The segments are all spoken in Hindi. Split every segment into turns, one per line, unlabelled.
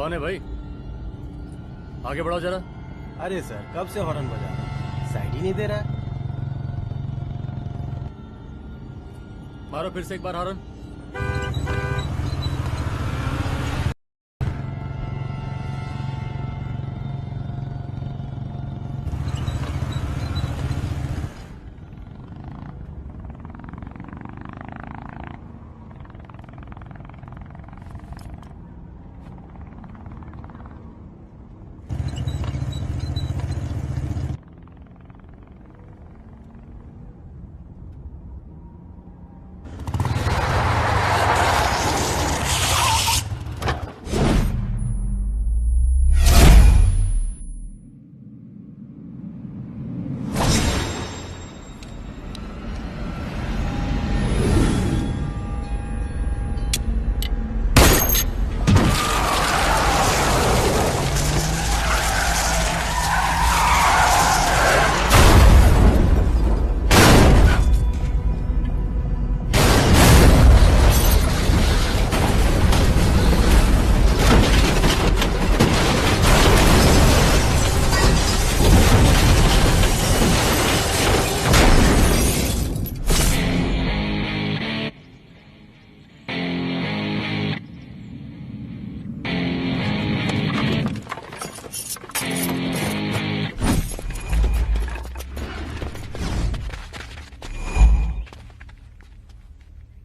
कौन है भाई? आगे बढ़ाओ जरा।
अरे सर, कब से हॉर्न बजा रहा है, साइड ही नहीं दे रहा है।
मारो फिर से एक बार हॉर्न।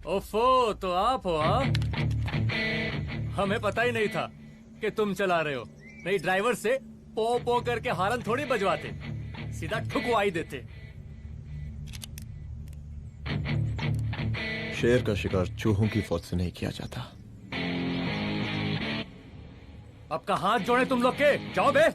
ओफो, तो आप हो? हाँ, हमें पता ही नहीं था कि तुम चला रहे हो। नहीं, ड्राइवर से पो पो करके हॉर्न थोड़ी बजवाते, सीधा ठुकवाई देते।
शेर का शिकार चूहों की फौज से नहीं किया जाता।
अब का हाथ जोड़े तुम लोग के, जाओ बे।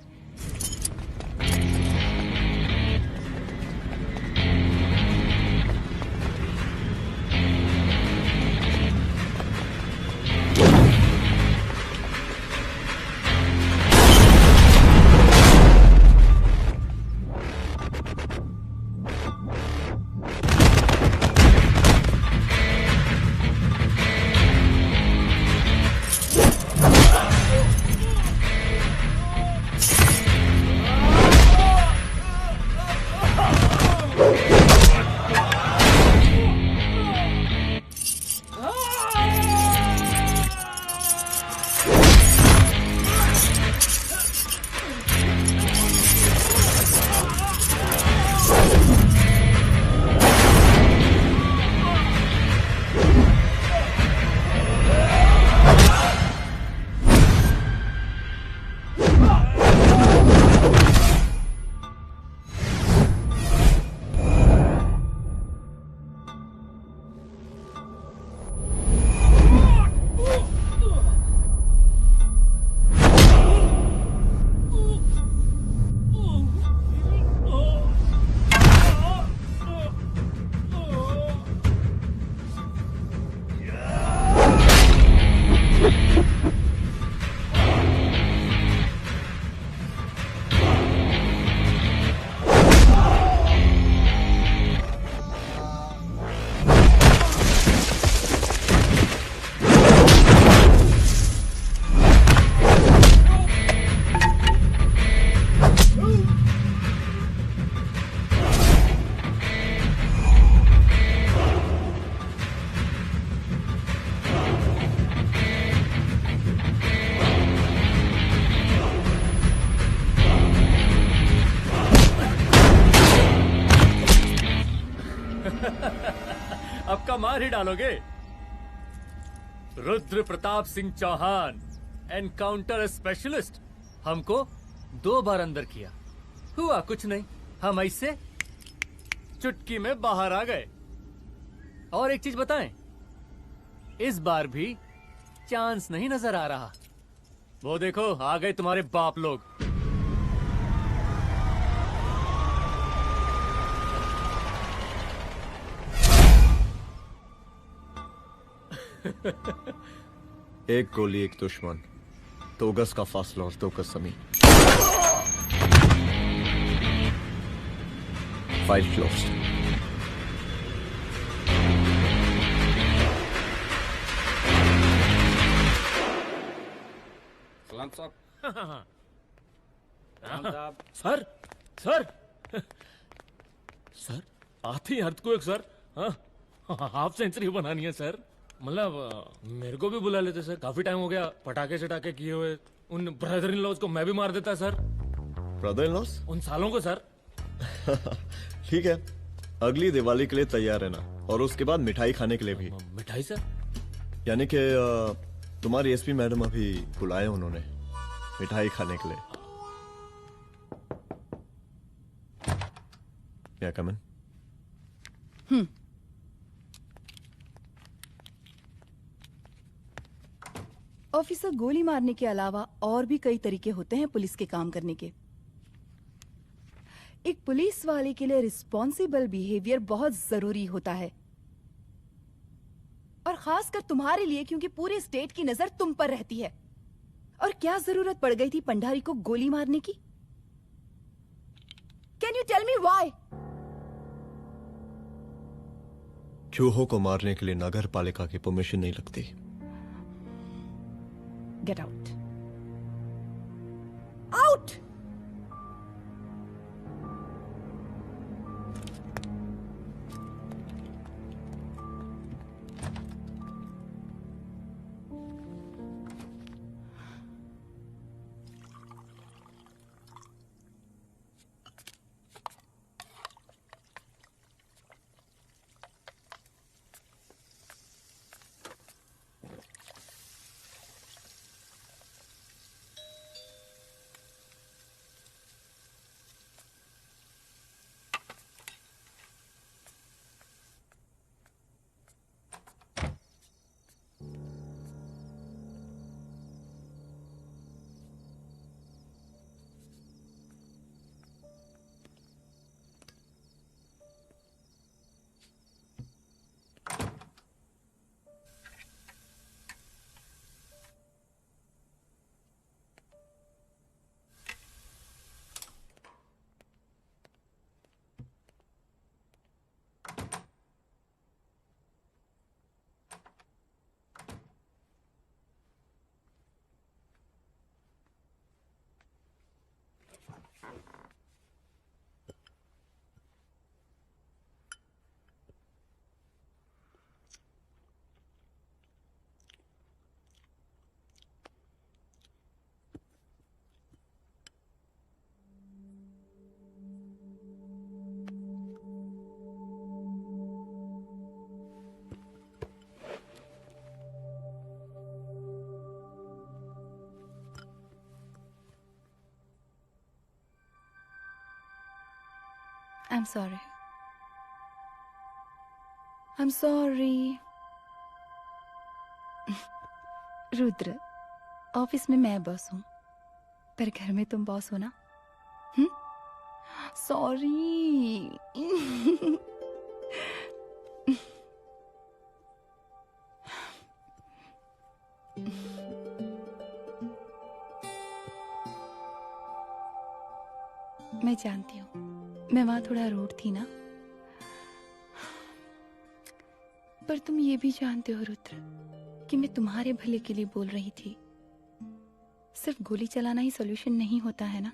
अब का मार ही डालोगे? रुद्र प्रताप सिंह चौहान, एनकाउंटर स्पेशलिस्ट, हमको 2 बार अंदर किया, हुआ कुछ नहीं। हम ऐसे चुटकी में बाहर आ गए। और एक चीज बताएं, इस बार भी चांस नहीं नजर आ रहा। वो देखो, आ गए तुम्हारे बाप लोग।
एक गोली एक दुश्मन, 2 गज का फासला और 2 गज जमीन। File closed.
सलाम साहब।
राम साहब।
सर सर सर आती अर्थक्वेक सर। हाँ हाफ सेंचुरी बनानी है सर। मतलब मेरे को भी बुला लेते सर, काफी टाइम हो गया पटाखे चटाके किए हुए। उन ब्रदर इन लॉज को मैं भी मार देता सर,
ब्रदर इन लॉस?
उन सालों को सर।
ठीक है, अगली दिवाली के लिए तैयार रहना, और उसके बाद मिठाई खाने के लिए भी।
मिठाई सर?
यानी कि तुम्हारी एसपी मैडम अभी बुलाए उन्होंने मिठाई खाने के लिए। क्या कमन?
ऑफिसर, गोली मारने के अलावा और भी कई तरीके होते हैं पुलिस के काम करने के। एक पुलिस वाले के लिए रिस्पॉन्सिबल बिहेवियर बहुत जरूरी होता है, और खासकर तुम्हारे लिए, क्योंकि पूरे स्टेट की नजर तुम पर रहती है। और क्या जरूरत पड़ गई थी पंडारी को गोली मारने की? Can you tell me why?
चूहों को मारने के लिए नगर पालिका की परमिशन नहीं लगती।
Get out. Out! I'm sorry. I'm sorry. Rudra, office में मैं बॉस हूँ, पर घर में तुम बॉस हो ना? सॉरी। मैं जानती हूँ, मैं वहां थोड़ा रूड थी ना, पर तुम ये भी जानते हो रुद्र कि मैं तुम्हारे भले के लिए बोल रही थी। सिर्फ गोली चलाना ही सॉल्यूशन नहीं होता है ना?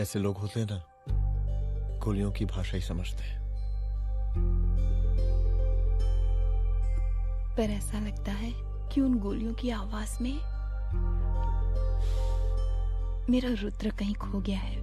ऐसे लोग होते हैं ना, गोलियों की भाषा ही समझते हैं।
पर ऐसा लगता है कि उन गोलियों की आवाज में मेरा रुद्र कहीं खो गया है।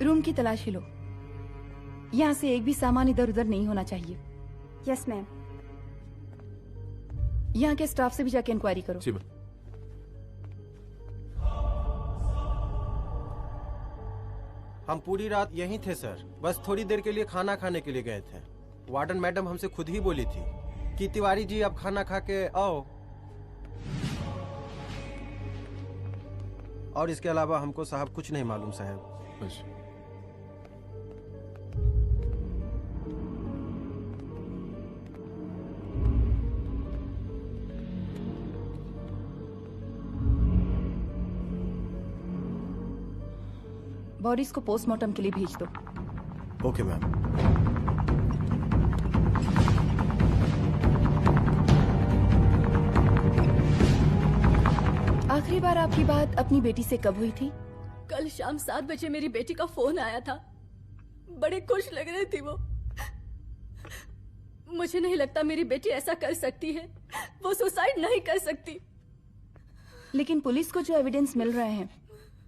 रूम की तलाशी लो। यहाँ से एक भी सामान इधर उधर नहीं होना चाहिए।
Yes ma'am.
यहाँ के स्टाफ से भी जाके इंक्वायरी करो।
जी मैम।
हम पूरी रात यहीं थे सर, बस थोड़ी देर के लिए खाना खाने के लिए गए थे। वार्डन मैडम हमसे खुद ही बोली थी कि तिवारी जी आप खाना खा के आओ, और इसके अलावा हमको साहब कुछ नहीं मालूम साहब।
बस।
बॉडीज को पोस्टमार्टम के लिए भेज दो।
Okay ma'am.
आखिरी बार आपकी बात अपनी बेटी से कब हुई थी?
कल शाम 7 बजे मेरी बेटी का फोन आया था। बड़ी खुश लग रही थी वो। मुझे नहीं लगता मेरी बेटी ऐसा कर सकती है। वो सुसाइड नहीं कर सकती।
लेकिन पुलिस को जो एविडेंस मिल रहे हैं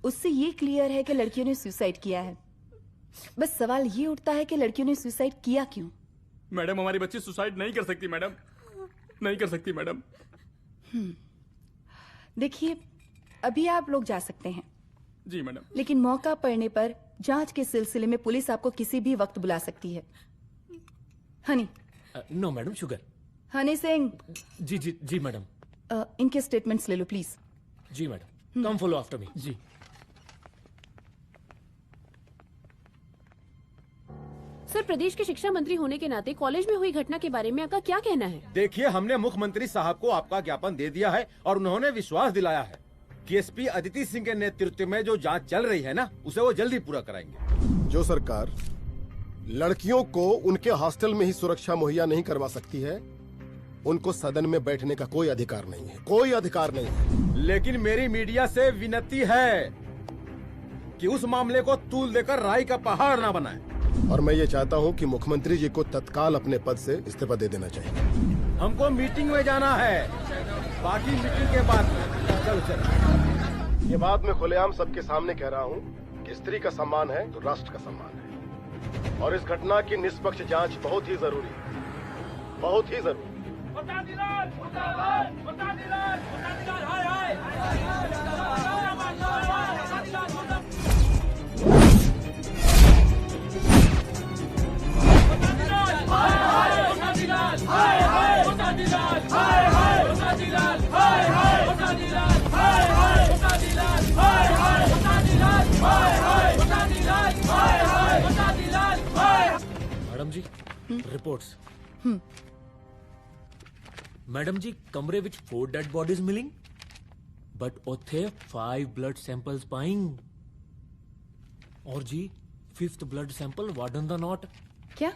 उससे ये क्लियर है कि लड़कियों ने सुसाइड किया है। बस सवाल ये उठता है कि लड़कियों ने सुसाइड किया क्यों?
मैडम हमारी बच्ची सुसाइड नहीं कर सकती मैडम, नहीं कर सकती मैडम।
देखिए, अभी आप लोग जा सकते हैं।
जी मैडम।
लेकिन मौका पड़ने पर जांच के सिलसिले में पुलिस आपको किसी भी वक्त बुला सकती है। Honey.
No madam, sugar.
Honey Singh.
जी जी जी मैडम।
इनके स्टेटमेंट्स ले लो प्लीज।
जी madam, come follow after me. जी।
सर, प्रदेश के शिक्षा मंत्री होने के नाते कॉलेज में हुई घटना के बारे में आपका क्या कहना है?
देखिए, हमने मुख्यमंत्री साहब को आपका ज्ञापन दे दिया है और उन्होंने विश्वास दिलाया है कि एसपी अदिति सिंह के नेतृत्व में जो जांच चल रही है ना, उसे वो जल्दी पूरा कराएंगे।
जो सरकार लड़कियों को उनके हॉस्टल में ही सुरक्षा मुहैया नहीं करवा सकती है, उनको सदन में बैठने का कोई अधिकार नहीं है, कोई अधिकार नहीं है।
लेकिन मेरी मीडिया से विनती है कि उस मामले को तूल देकर राई का पहाड़ ना बनाए।
और मैं ये चाहता हूँ कि मुख्यमंत्री जी को तत्काल अपने पद से इस्तीफा दे देना चाहिए।
हमको मीटिंग में जाना है, बाकी मीटिंग के बाद। चलो चलो।
ये बात मैं खुलेआम सबके सामने कह रहा हूँ कि स्त्री का सम्मान है तो राष्ट्र का सम्मान है, और इस घटना की निष्पक्ष जांच बहुत ही जरूरी है, बहुत ही जरूरी।
मैडम जी, रिपोर्ट्स। मैडम जी, कमरे विच 4 डेड बॉडीज मिलिंग, बट उथे 5 ब्लड सैंपल्स पाइंग। और जी 5th ब्लड सैंपल वार्डन दा नॉट।
क्या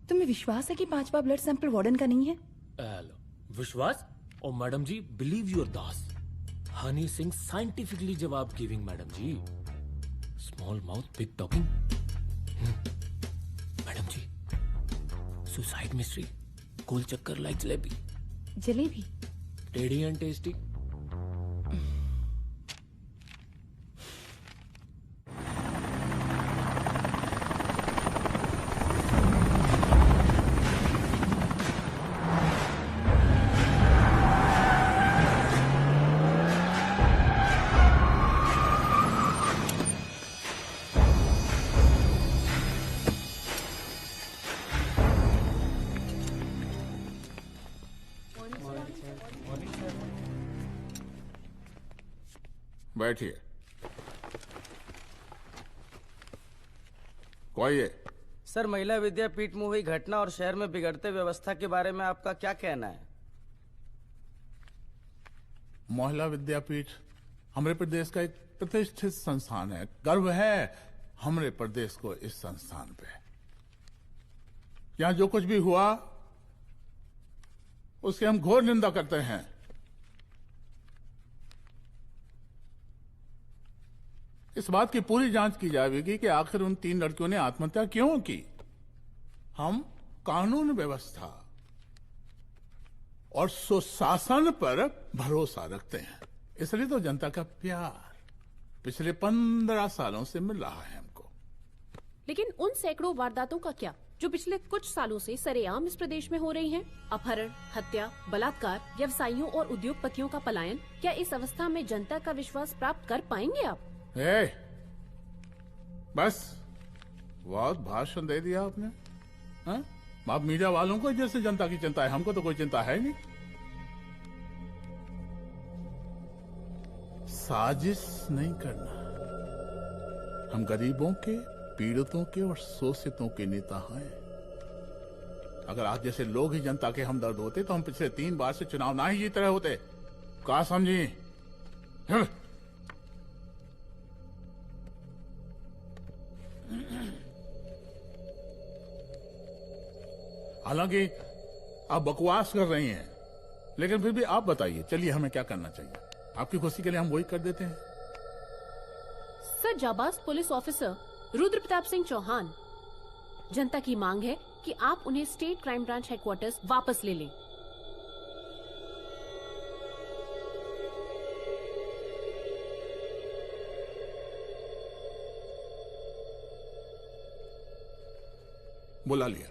तुम्हें विश्वास है कि 5वां ब्लड सैंपल वार्डन का नहीं है?
हेलो, विश्वास? और मैडम जी, बिलीव योर दास, हनी सिंह साइंटिफिकली जवाब गिविंग। मैडम जी, small mouth big talking. Madam जी, सुसाइड मिस्ट्री, गोल चक्कर लाइक जलेबी।
जलेबी
टेढ़ी एंड टेस्टी।
बैठिए। कोई है?
सर, महिला विद्यापीठ में हुई घटना और शहर में बिगड़ते व्यवस्था के बारे में आपका क्या कहना है?
महिला विद्यापीठ हमारे प्रदेश का एक प्रतिष्ठित संस्थान है। गर्व है हमारे प्रदेश को इस संस्थान पे। यहाँ जो कुछ भी हुआ उसकी हम घोर निंदा करते हैं। इस बात की पूरी जांच की जाएगी कि आखिर उन 3 लड़कियों ने आत्महत्या क्यों की। हम कानून व्यवस्था और सुशासन पर भरोसा रखते हैं, इसलिए तो जनता का प्यार। पिछले 15 सालों से मिल रहा है हमको।
लेकिन उन सैकड़ों वारदातों का क्या जो पिछले कुछ सालों से सरेआम इस प्रदेश में हो रही हैं? अपहरण, हत्या, बलात्कार, व्यवसायियों और उद्योगपतियों का पलायन। क्या इस अवस्था में जनता का विश्वास प्राप्त कर पाएंगे आप?
बस बहुत भाषण दे दिया आपने। हाँ? आप मीडिया वालों को जैसे जनता की चिंता है, हमको तो कोई चिंता है नहीं। साजिश नहीं करना। हम गरीबों के, पीड़ितों के और शोषितों के नेता हैं। अगर आप जैसे लोग ही जनता के हमदर्द होते तो हम पिछले 3 बार से चुनाव ना ही जीत रहे होते। क्या समझी? हालांकि आप बकवास कर रही हैं, लेकिन फिर भी आप बताइए, चलिए हमें क्या करना चाहिए? आपकी खुशी के लिए हम वही कर देते हैं।
सर, जाबाज पुलिस ऑफिसर रुद्र प्रताप सिंह चौहान, जनता की मांग है कि आप उन्हें स्टेट क्राइम ब्रांच हेडक्वार्टर्स वापस ले लें।
बुला लिया।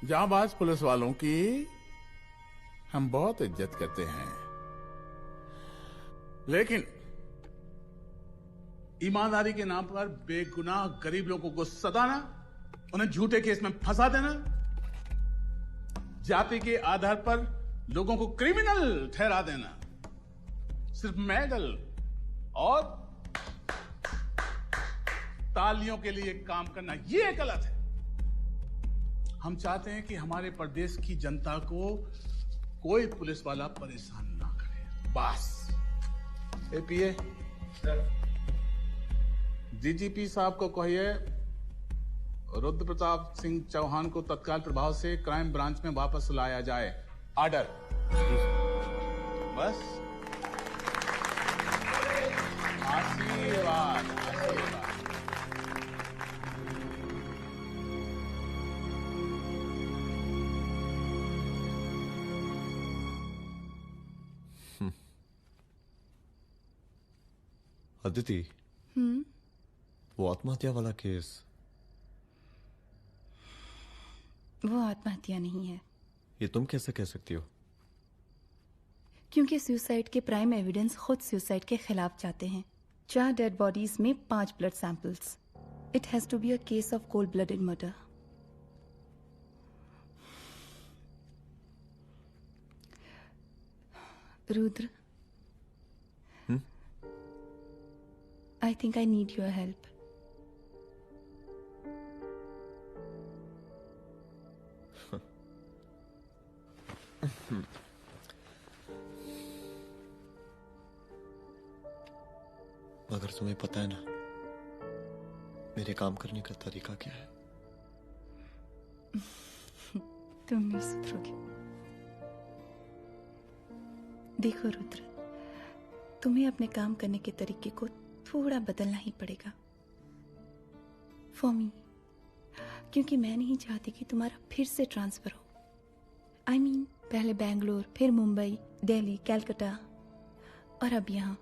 जाबाज पुलिस वालों की हम बहुत इज्जत करते हैं, लेकिन ईमानदारी के नाम पर बेगुनाह गरीब लोगों को सताना, उन्हें झूठे केस में फंसा देना, जाति के आधार पर लोगों को क्रिमिनल ठहरा देना, सिर्फ मेडल और तालियों के लिए काम करना, यह गलत है। हम चाहते हैं कि हमारे प्रदेश की जनता को कोई पुलिस वाला परेशान ना करे, बस। एपीए डीजीपी साहब को कहिए रुद्र प्रताप सिंह चौहान को तत्काल प्रभाव से क्राइम ब्रांच में वापस लाया जाए। ऑर्डर। बस। आशीर्वाद, आशीर्वाद।
अदिति, वो आत्महत्या वाला केस,
वो आत्महत्या नहीं है।
ये तुम कैसे कह सकती हो?
क्योंकि सुसाइड के प्राइम एविडेंस खुद सुसाइड के खिलाफ जाते हैं। 4 डेड बॉडीज में 5 blood samples. It has to be a case of cold blooded murder. Rudra, I think I need your help.
मगर तुम्हें पता है ना मेरे काम करने का तरीका क्या है?
तुम नहीं सुधरोगे। देखो रुद्र, तुम्हें अपने काम करने के तरीके को थोड़ा बदलना ही पड़ेगा फॉर मी, क्योंकि मैं नहीं चाहती कि तुम्हारा फिर से ट्रांसफर हो। I mean, पहले बेंगलोर, फिर मुंबई, दिल्ली, कलकत्ता और अब यहां।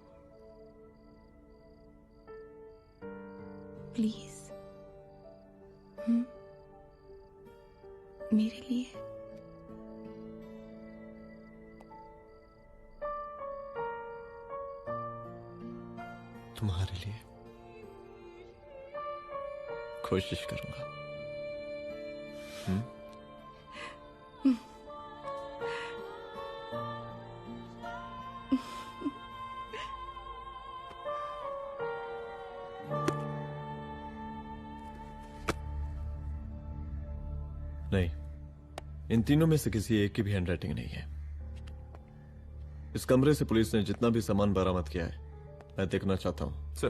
प्लीज मेरे लिए।
तुम्हारे लिए कोशिश करूंगा। नहीं, इन तीनों में से किसी एक की भी हैंडराइटिंग नहीं है। इस कमरे से पुलिस ने जितना भी सामान बरामद किया है मैं देखना चाहता हूं।
सर,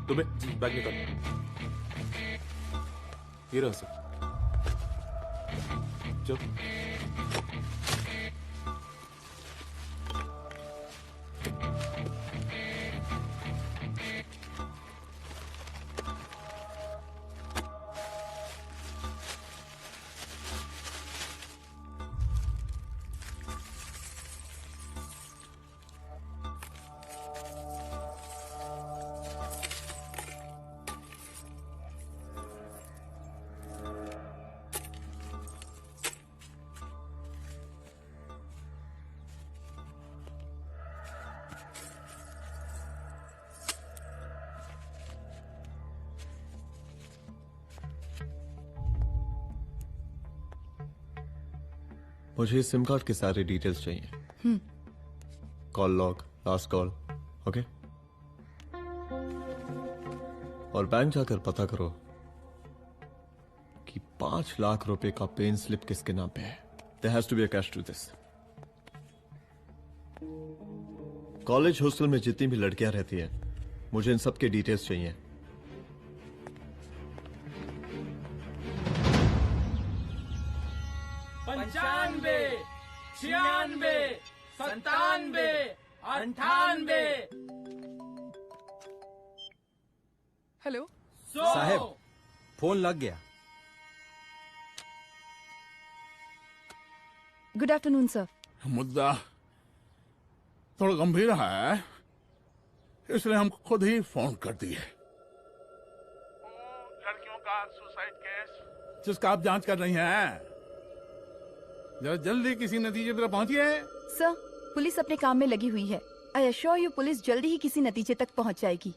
तुम्हें बैग निकाल। ये रहा सर। चल।
मुझे इस सिम कार्ड के सारे डिटेल्स चाहिए। Call log, last call, okay? और बैंक जाकर पता करो कि 5 लाख रुपए का पेन स्लिप किसके नाम पे है। There has to be a cash to this. College hostel में जितनी भी लड़कियां रहती हैं, मुझे इन सब के डिटेल्स चाहिए।
पंचानवे, 96, 97, 98।
हेलो
साहब, फोन लग गया।
Good afternoon sir.
मुद्दा थोड़ा गंभीर है, इसलिए हम खुद ही फोन कर दिए। लड़कियों का सुसाइड केस जिसका आप जांच कर रही हैं, जरा जल्दी किसी नतीजे पर पहुंचिए।
सर, पुलिस अपने काम में लगी हुई है। आई एश्योर यू पुलिस जल्दी ही किसी नतीजे तक पहुंच जाएगी।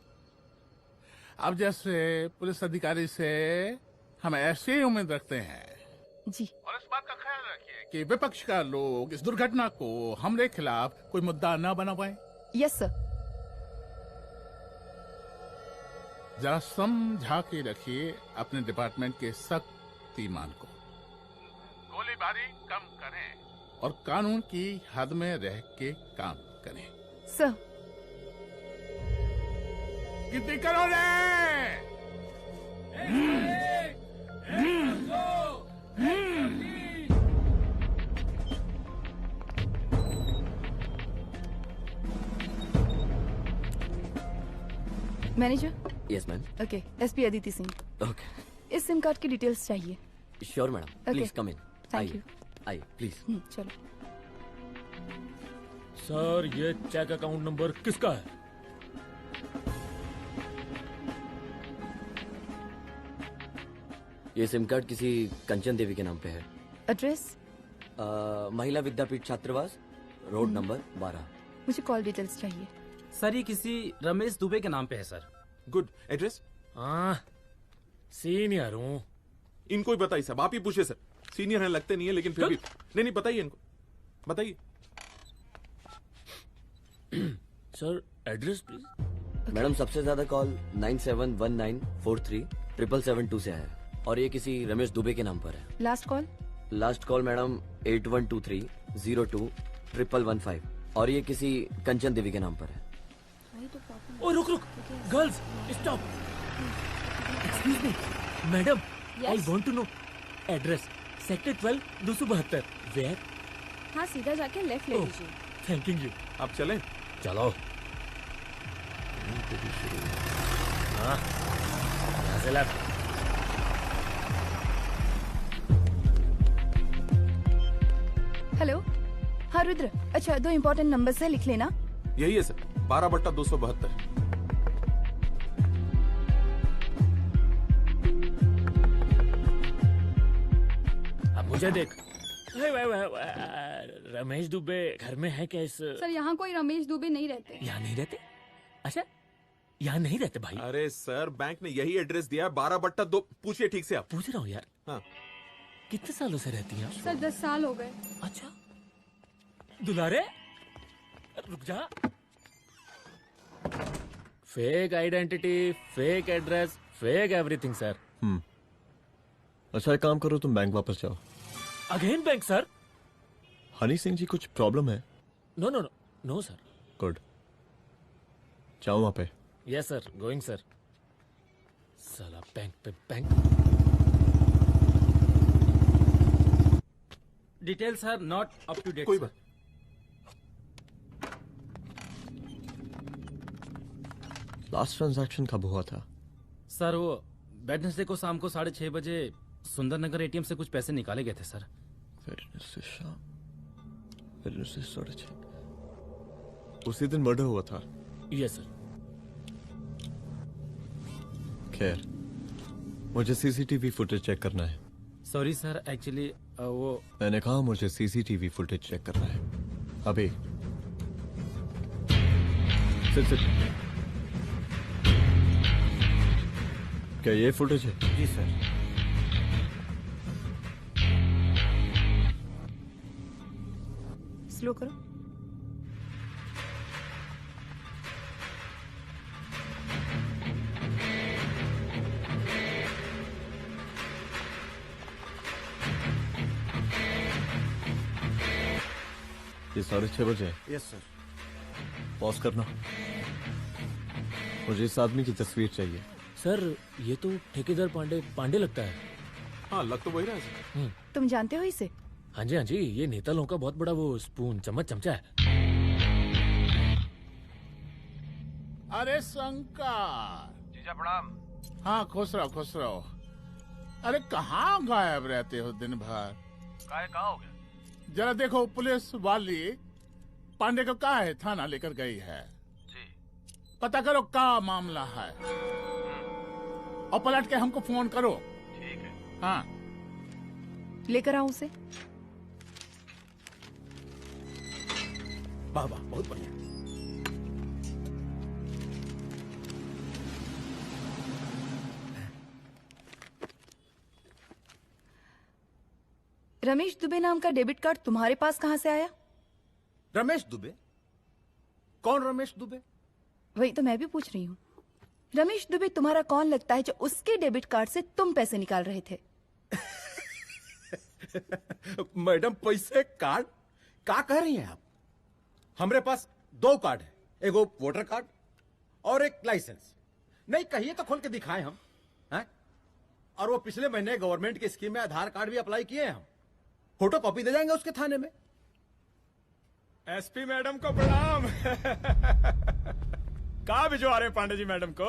अब जैसे पुलिस अधिकारी से हम ऐसे ही उम्मीद रखते हैं
जी।
और इस बात का ख्याल रखिए कि विपक्ष का लोग इस दुर्घटना को हमरे खिलाफ कोई मुद्दा न बना पाए।
Yes sir.
जरा समझा के रखिए अपने डिपार्टमेंट के शक्तिमान को। गोलीबारी कम करें और कानून की हद में रह के काम करें।
सर।
कितनी करोगे?
Manager.
Yes ma'am.
Okay, SP Aditi Singh.
Okay.
इस सिम कार्ड की डिटेल्स चाहिए।
Sure madam, please come in.
Thank you.
आइए प्लीज।
चलो।
सर, ये चेक अकाउंट नंबर किसका है?
ये सिम कार्ड किसी कंचन देवी के नाम पे है।
एड्रेस?
महिला विद्यापीठ छात्रावास, रोड नंबर 12।
मुझे कॉल डिटेल्स चाहिए।
सर, ये किसी रमेश दुबे के नाम पे है सर।
गुड। एड्रेस?
हाँ, सीनियर हूँ।
इनको ही बताइए साहब, आप ही पूछे सर। सीनियर हैं लगते नहीं है, लेकिन फिर भी नहीं बताइए इनको, बताइए।
Sir, address please.
मैडम, सबसे ज्यादा कॉल 9719437772 से आया है और ये किसी रमेश दुबे के नाम पर है।
Last call?
Last call madam 8123021115 और ये किसी कंचन देवी के नाम पर है।
ओ रुक, girls stop. Excuse me madam, I want to know address. Sector 12 272। Where?
हाँ, सीधा जाके लेफ्ट ले लीजिए।
Thank you.
आप चलें?
चलो। हाँ, यहाँ से लेफ्ट।
हेलो। हाँ रुद्र, अच्छा 2 इम्पोर्टेंट नंबर्स है, लिख लेना।
यही है सर, 12/272।
अब मुझे देख। रमेश दुबे घर में है क्या? इस
सर, यहाँ कोई रमेश दुबे नहीं रहते।
यहाँ नहीं रहते? अच्छा, यहाँ नहीं रहते भाई।
अरे सर, बैंक ने यही एड्रेस दिया है, 12/2। पूछिए ठीक से आप।
पूछ रहा हूँ यार।
हाँ।
कितने सालों से रहती हैं आप?
सर 10 साल हो गए।
अच्छा दुलारे रुक जा। Fake identity, fake address, fake everything sir.
अच्छा एक काम करो, तुम बैंक वापस जाओ।
Again bank sir?
Honey Singh ji कुछ प्रॉब्लम है?
No no no no sir.
Good, जाओ वहां पे।
Yes sir, going sir. साला बैंक पे bank.
Details are not up to date.
कोई बात।
लास्ट ट्रांजैक्शन कब हुआ था?
सर वो वेडनेसडे को शाम को 6:30 बजे सुंदरनगर एटीएम से कुछ पैसे निकाले गए थे सर।
वेडनेसडे शाम, वेडनेसडे 6:30। उसी दिन मर्डर हुआ था?
Yes sir.
खैर, मुझे सीसीटीवी फुटेज चेक करना है।
सॉरी सर, एक्चुअली वो
मैंने कहा मुझे सीसीटीवी फुटेज चेक करना है अभी। सिट। क्या ये फुटेज है?
जी सर।
स्लो करो।
ये 6:30 बजे है।
Yes sir.
पॉज करना। मुझे इस आदमी की तस्वीर चाहिए।
सर ये तो ठेकेदार पांडे लगता है।
हाँ लग तो वही रहा है सर।
तुम जानते हो इसे?
हाँ जी, ये नेता लोगों का बहुत बड़ा वो स्पून चमचा है।
अरे शंकर।
जीजा प्रणाम।
हाँ खुश रहो। अरे कहाँ गायब रहते हो दिन भर?
कहाँ हो गया?
जरा देखो पुलिस वाली पांडे को कहा है थाना लेकर गई है।
जी।
पता करो क्या मामला है और पलट के हमको फोन करो।
ठीक है।
हाँ
लेकर आओ उसे।
वाह वाह बहुत बढ़िया।
रमेश दुबे नाम का डेबिट कार्ड तुम्हारे पास कहां से आया?
रमेश दुबे? कौन रमेश दुबे?
वही तो मैं भी पूछ रही हूँ। रमेश दुबे तुम्हारा कौन लगता है जो उसके डेबिट कार्ड से तुम पैसे निकाल रहे थे?
मैडम पैसे कार्ड क्या कह रही हैं आप? हमारे पास 2 कार्ड है, एक वोटर कार्ड और एक लाइसेंस। नहीं कहिए तो खोल के दिखाएं हम हैं? और वो पिछले महीने गवर्नमेंट की स्कीम में आधार कार्ड भी अप्लाई किए हैं हम। फोटो कॉपी दे जाएंगे उसके थाने में।
एसपी मैडम को प्रणाम। कहाँ भिजवा रहे हैं पांडे जी मैडम को?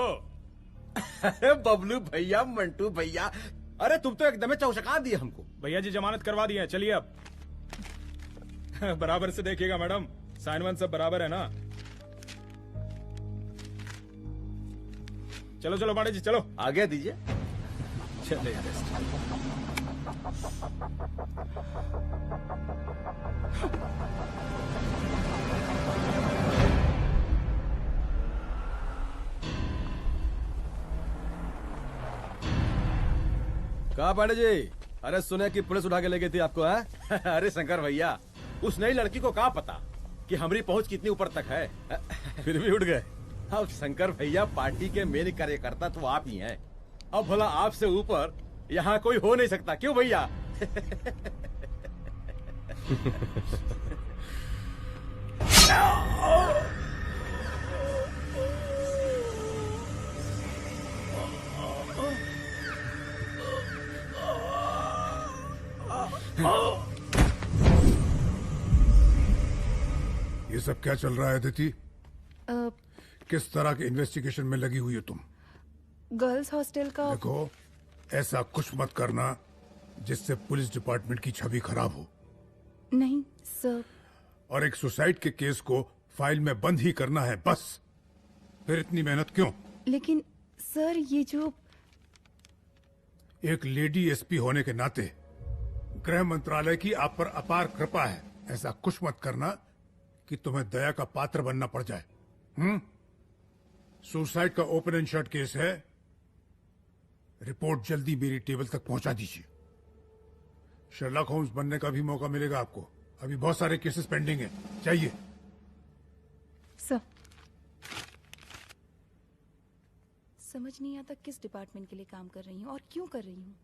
अरे बबलू भैया, मंटू भैया, अरे तुम तो एकदम चौचका दिए हमको।
भैया जी जमानत करवा दिए हैं, चलिए अब। बराबर से देखिएगा मैडम, साइन वन सब बराबर है ना? चलो पांडे जी चलो
आगे दीजिए।
चले
कहा पांडे जी? अरे सुने कि पुलिस उठा के ले गई थी आपको है?
अरे शंकर भैया, उस नई लड़की को क्या पता कि हमारी पहुंच कितनी ऊपर तक है।
फिर भी उठ गए।
अब शंकर भैया पार्टी के मेन कार्यकर्ता तो आप ही हैं। अब भला आपसे ऊपर यहाँ कोई हो नहीं सकता, क्यों भैया?
ये सब क्या चल रहा है अदिति? किस तरह के इन्वेस्टिगेशन में लगी हुई हो तुम?
गर्ल्स हॉस्टल का।
देखो, ऐसा कुछ मत करना जिससे पुलिस डिपार्टमेंट की छवि खराब हो।
नहीं सर।
और एक सुसाइड के केस को फाइल में बंद ही करना है बस। फिर इतनी मेहनत क्यों?
लेकिन सर ये जो
एक लेडी एसपी होने के नाते गृह मंत्रालय की आप पर अपार कृपा है। ऐसा कुछ मत करना कि तुम्हें दया का पात्र बनना पड़ जाए। सुसाइड का ओपन एंड शट केस है। रिपोर्ट जल्दी मेरी टेबल तक पहुंचा दीजिए। शर्लॉक होम्स बनने का भी मौका मिलेगा आपको। अभी बहुत सारे केसेस पेंडिंग हैं। चाहिए
सर। समझ नहीं आता किस डिपार्टमेंट के लिए काम कर रही हूँ और क्यों कर रही हूँ।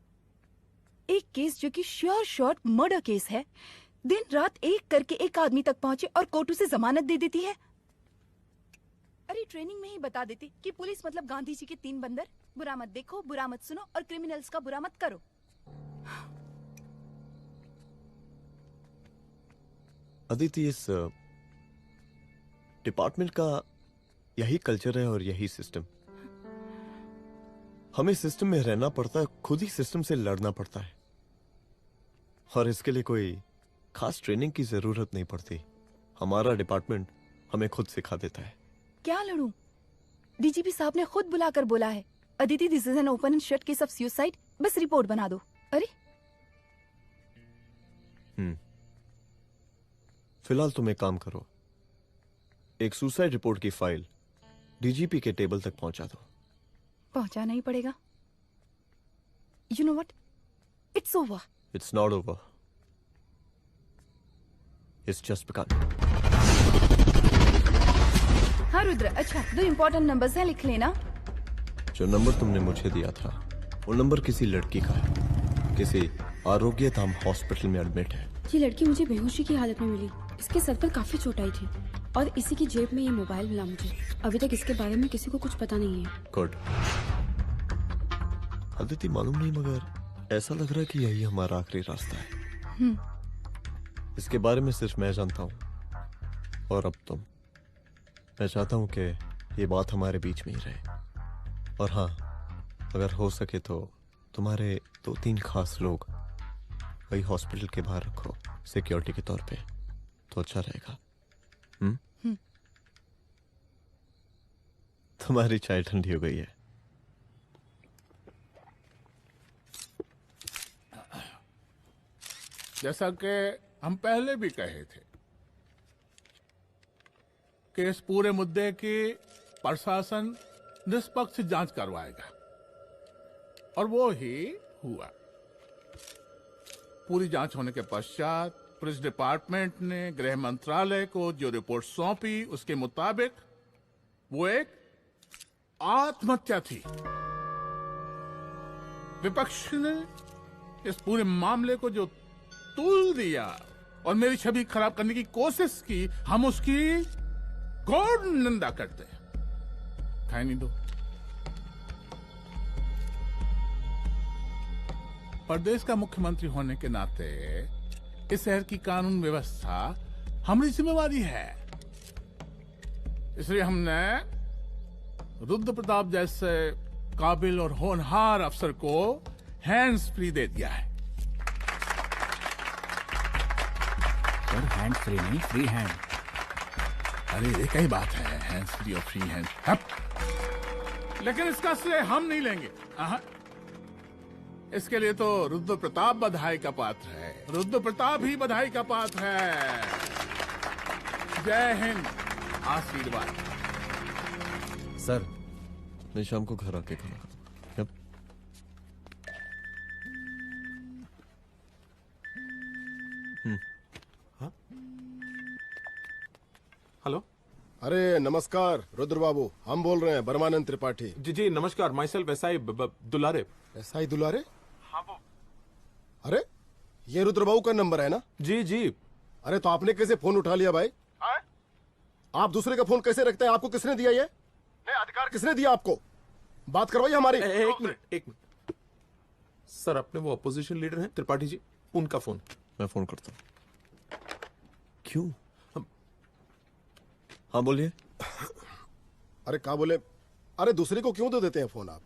एक केस जो कि श्योर शॉट मर्डर केस है, दिन रात एक करके एक आदमी तक पहुंचे और कोर्ट उसे जमानत दे देती है। अरे ट्रेनिंग में ही बता देती कि पुलिस मतलब गांधी जी के 3 बंदर, बुरा मत देखो, बुरा मत सुनो और क्रिमिनल्स का बुरा मत करो।
अदिति, इस डिपार्टमेंट का यही कल्चर है और यही सिस्टम। हमें सिस्टम में रहना पड़ता है, खुद ही सिस्टम से लड़ना पड़ता है, और इसके लिए कोई खास ट्रेनिंग की जरूरत नहीं पड़ती। हमारा डिपार्टमेंट हमें खुद सिखा देता है।
क्या लड़ूं? डीजीपी साहब ने खुद बुलाकर बोला है, Aditi this is an open and shut case of suicide, बस रिपोर्ट बना दो। अरे
फिलहाल तुम एक काम करो, एक सुसाइड रिपोर्ट की फाइल डीजीपी के टेबल तक पहुंचा दो।
पहुंचाना ही पड़ेगा। You know what, it's over.
It's not over. It's just because.
हाँ रुद्र, अच्छा 2 इम्पोर्टेंट नंबर्स हैं, लिख लेना।
जो नंबर तुमने मुझे दिया था वो नंबर किसी लड़की का है, किसी आरोग्य धाम हॉस्पिटल में एडमिट है।
ये लड़की मुझे बेहोशी की हालत में मिली। इसके सर पर काफी चोट आई थी और इसी की जेब में ये मोबाइल मिला मुझे। अभी तक इसके बारे में किसी को कुछ पता नहीं है।
गुड। अदिति मालूम नहीं, मगर ऐसा लग रहा है कि यही हमारा आखिरी रास्ता है। इसके बारे में सिर्फ मैं जानता हूँ और अब तुम। मैं चाहता हूँ कि ये बात हमारे बीच में ही रहे। और हाँ, अगर हो सके तो तुम्हारे 2-3 खास लोग वही हॉस्पिटल के बाहर रखो सिक्योरिटी के तौर पे, तो अच्छा रहेगा। तुम्हारी चाय ठंडी हो गई है।
जैसा कि हम पहले भी कहे थे कि इस पूरे मुद्दे की प्रशासन निष्पक्ष जांच करवाएगा, और वो ही हुआ। पूरी जांच होने के पश्चात पुलिस डिपार्टमेंट ने गृह मंत्रालय को जो रिपोर्ट सौंपी उसके मुताबिक वो एक आत्महत्या थी। विपक्ष ने इस पूरे मामले को जो तूल दिया और मेरी छवि खराब करने की कोशिश की, हम उसकी घोर निंदा करते हैं। खाए नहीं दो। प्रदेश का मुख्यमंत्री होने के नाते इस शहर की कानून व्यवस्था हमारी जिम्मेवारी है। इसलिए हमने रुद्र प्रताप जैसे काबिल और होनहार अफसर को हैंड्स फ्री दे दिया है।
सर हैंड्स फ्री नहीं, फ्री हैंड।
अरे एक ही बात है, हैंड्स फ्री और फ्री हैंड। लेकिन इसका श्रेय हम नहीं लेंगे। इसके लिए तो रुद्र प्रताप बधाई का पात्र है। रुद्र प्रताप ही बधाई का पात्र है। जय हिंद। आशीर्वाद।
सर मैं शाम को घर आके खाना खाऊंगा।
हाँ? हेलो।
अरे नमस्कार रुद्र बाबू, हम बोल रहे हैं परमानंद त्रिपाठी।
जी जी नमस्कार। My self SI Dulare.
SI दुलारे? हाँ वो। अरे ये रुद्र बाबू का नंबर है ना?
जी जी।
अरे तो आपने कैसे फोन उठा लिया भाई? आप दूसरे का फोन कैसे रखते हैं? आपको किसने दिया ये? नहीं, अधिकार किसने दिया आपको? बात करवाइए हमारी।
एक मिनट। सर अपने वो अपोजिशन लीडर हैं त्रिपाठी जी, उनका फोन।
मैं फोन करता हूँ। क्यों? हाँ बोलिए।
अरे क्या बोले? अरे दूसरे को क्यों दे देते हैं फोन आप?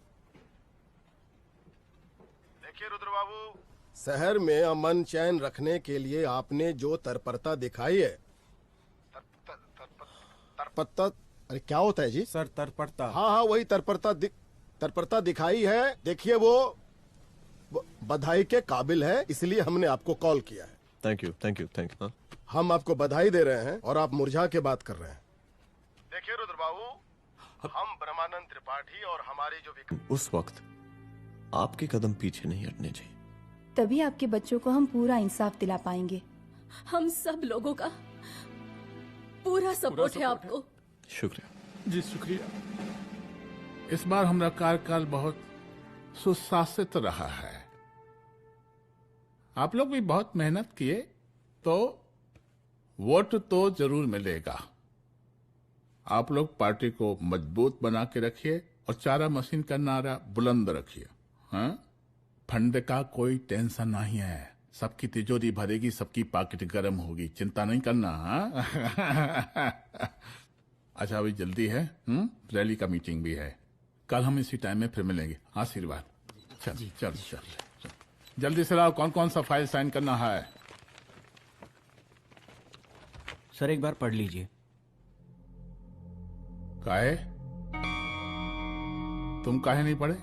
देखिए रुद्र बाबू, शहर में अमन चैन रखने के लिए आपने जो तत्परता दिखाई है, तत्परता, अरे क्या होता है जी?
सर तत्परता।
हाँ हाँ वही तत्परता दिखाई है। देखिए वो बधाई के काबिल है, इसलिए हमने आपको कॉल किया है।
Thank you thank you thank you.
हम आपको बधाई दे रहे हैं और आप मुरझा के बात कर रहे हैं। देखिए रुद्र बाबू, हम ब्रह्मानंद त्रिपाठी और हमारी जो
उस वक्त आपके कदम पीछे नहीं हटने चाहिए।
तभी आपके बच्चों को हम पूरा इंसाफ दिला पाएंगे।
हम सब लोगों का पूरा सपोर्ट है आपको।
शुक्रिया
जी शुक्रिया। इस बार हमारा कार्यकाल बहुत सुशासित रहा है। आप लोग भी बहुत मेहनत किए, तो वोट तो जरूर मिलेगा। आप लोग पार्टी को मजबूत बना के रखिए और चारा मशीन का नारा बुलंद रखिए। हाँ, फंड का कोई टेंशन नहीं है। सबकी तिजोरी भरेगी, सबकी पॉकेट गर्म होगी, चिंता नहीं करना। हाँ? अच्छा अभी जल्दी है, रैली का मीटिंग भी है। कल हम इसी टाइम में फिर मिलेंगे। आशीर्वाद। चल चल चल जल्दी से लाओ, कौन कौन सा फाइल साइन करना है?
सर एक बार पढ़ लीजिए।
काहे? तुम काहे नहीं पढ़े?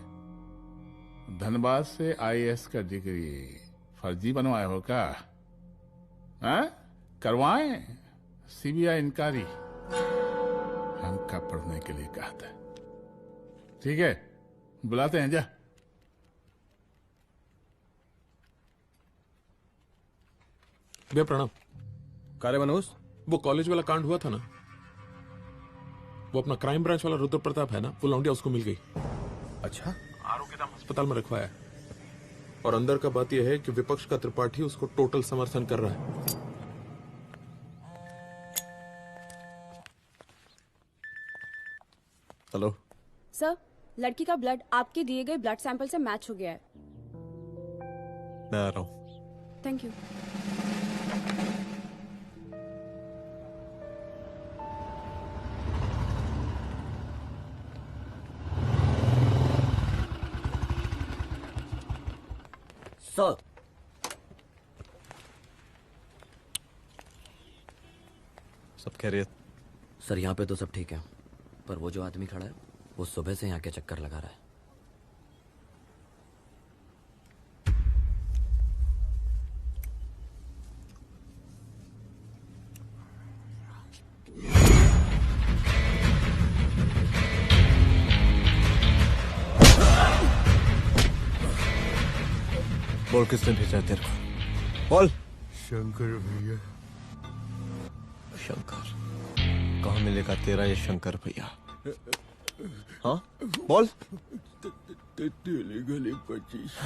धनबाद से आईएएस का डिग्री फर्जी बनवाए हो क्या? करवाएं सीबीआई इंक्वायरी। हम का पढ़ने के लिए कहा था। ठीक है, बुलाते हैं। जा
भैया प्रणाम।
कारे मनोज,
वो कॉलेज वाला कांड हुआ था ना, वो अपना क्राइम ब्रांच वाला रुद्र प्रताप है ना, वो लौंडिया उसको मिल गई।
अच्छा,
आरोग्यधाम अस्पताल में रखवाया है। और अंदर का बात यह है कि विपक्ष का त्रिपाठी उसको टोटल समर्थन कर रहा है।
हेलो
सर, लड़की का ब्लड आपके दिए गए ब्लड सैंपल से मैच हो गया है।
मैं आ रहा हूँ।
Thank you.
सर,
सब खैरियत?
सर यहाँ पे तो सब ठीक है, पर वो जो आदमी खड़ा है वो सुबह से यहाँ के चक्कर लगा रहा है।
बोल किसने भेजा तेरे को? बोल।
शंकर भैया।
शंकर? कहाँ मिलेगा तेरा ये शंकर भैया? हाँ बोल।
गली 25।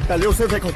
पहले उसे देखो।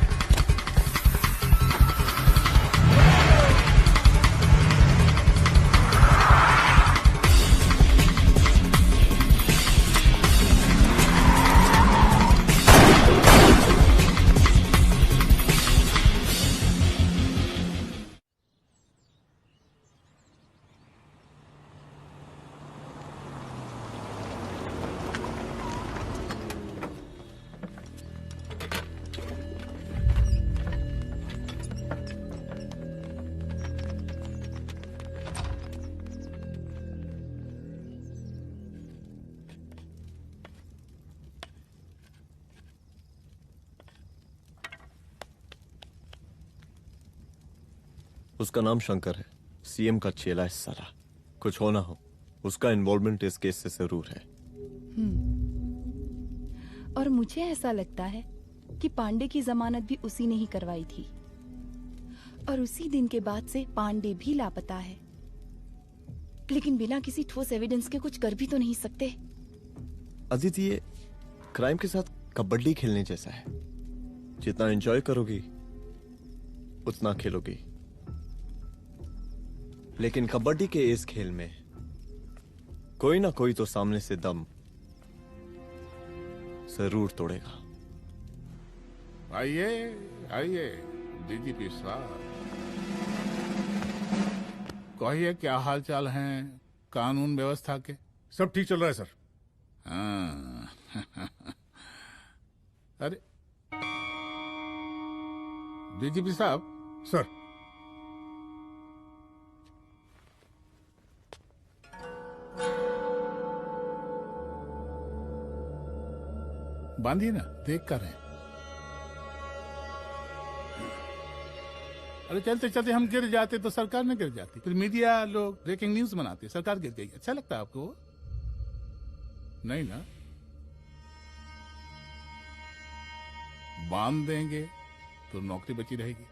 उसका नाम शंकर है, सीएम का चेला है साला। कुछ हो ना हो, उसका इन्वॉल्वमेंट इस केस से जरूर है।
और मुझे ऐसा लगता है कि पांडे की जमानत भी उसी ने ही करवाई थी, और उसी दिन के बाद से पांडे भी लापता है। लेकिन बिना किसी ठोस एविडेंस के कुछ कर भी तो नहीं सकते।
अदिति, ये क्राइम के साथ कबड्डी खेलने जैसा है। जितना एंजॉय करोगी उतना खेलोगी, लेकिन कबड्डी के इस खेल में कोई ना कोई तो सामने से दम जरूर तोड़ेगा।
आइए आइए डीजीपी साहब, कहिए क्या हाल चाल हैं कानून व्यवस्था के?
सब ठीक चल रहा है सर।
हाँ। अरे डीजीपी साहब।
सर।
बांधिए ना, देख कर हैं। अरे चलते चलते हम गिर जाते तो सरकार न गिर जाती, फिर मीडिया लोग ब्रेकिंग न्यूज बनाते, सरकार गिर गई। अच्छा लगता है आपको? नहीं ना? बांध देंगे तो नौकरी बची रहेगी।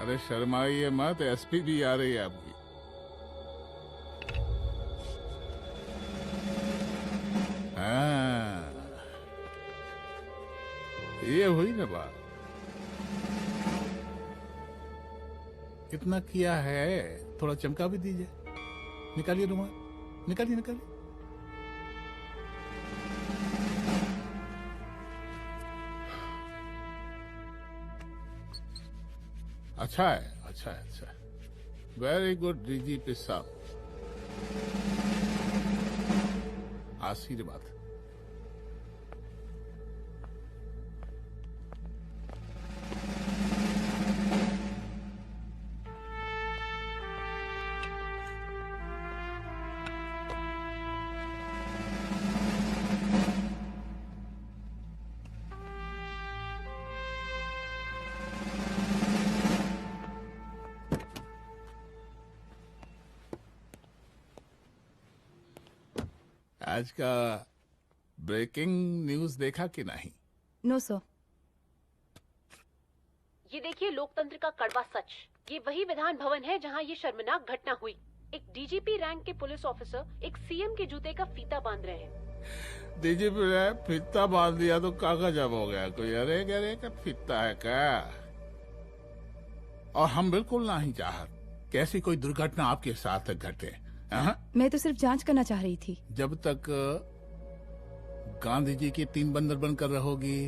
अरे शर्माइए मत, एसपी भी आ रही है आपकी। हाँ, ये हुई ना बात। कितना किया है, थोड़ा चमका भी दीजिए। निकालिए रुमाल, निकालिए निकालिए। अच्छा है, अच्छा है, अच्छा है। वेरी गुड डीजीपी साहब, आशीर्वाद। आज का ब्रेकिंग न्यूज देखा कि नहीं?
No sir.
ये देखिए लोकतंत्र का कड़वा सच। ये वही विधान भवन है जहां ये शर्मनाक घटना हुई। एक डीजीपी रैंक के पुलिस ऑफिसर एक सीएम के जूते का फीता बांध रहे हैं।
डीजीपी ने फीता बांध दिया तो काका जब हो गया कोई। अरे गरे का फीता है क्या? और हम बिल्कुल नहीं चाहते कैसी कोई दुर्घटना आपके साथ घटे।
मैं तो सिर्फ जांच करना चाह रही थी।
जब तक गांधी जी की 3 बंदर बनकर रहोगी,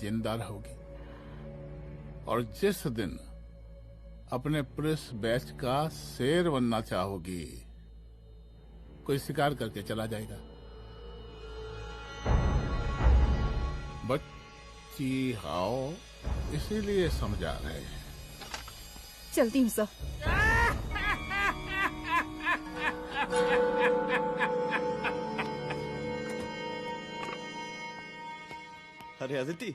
जिंदा रहोगी। और जिस दिन अपने पुलिस बैच का शेर बनना चाहोगी, कोई शिकार करके चला जाएगा। बच्ची हाओ, इसीलिए समझा रहे हैं।
चलती हूँ सर।
अरे अदिति,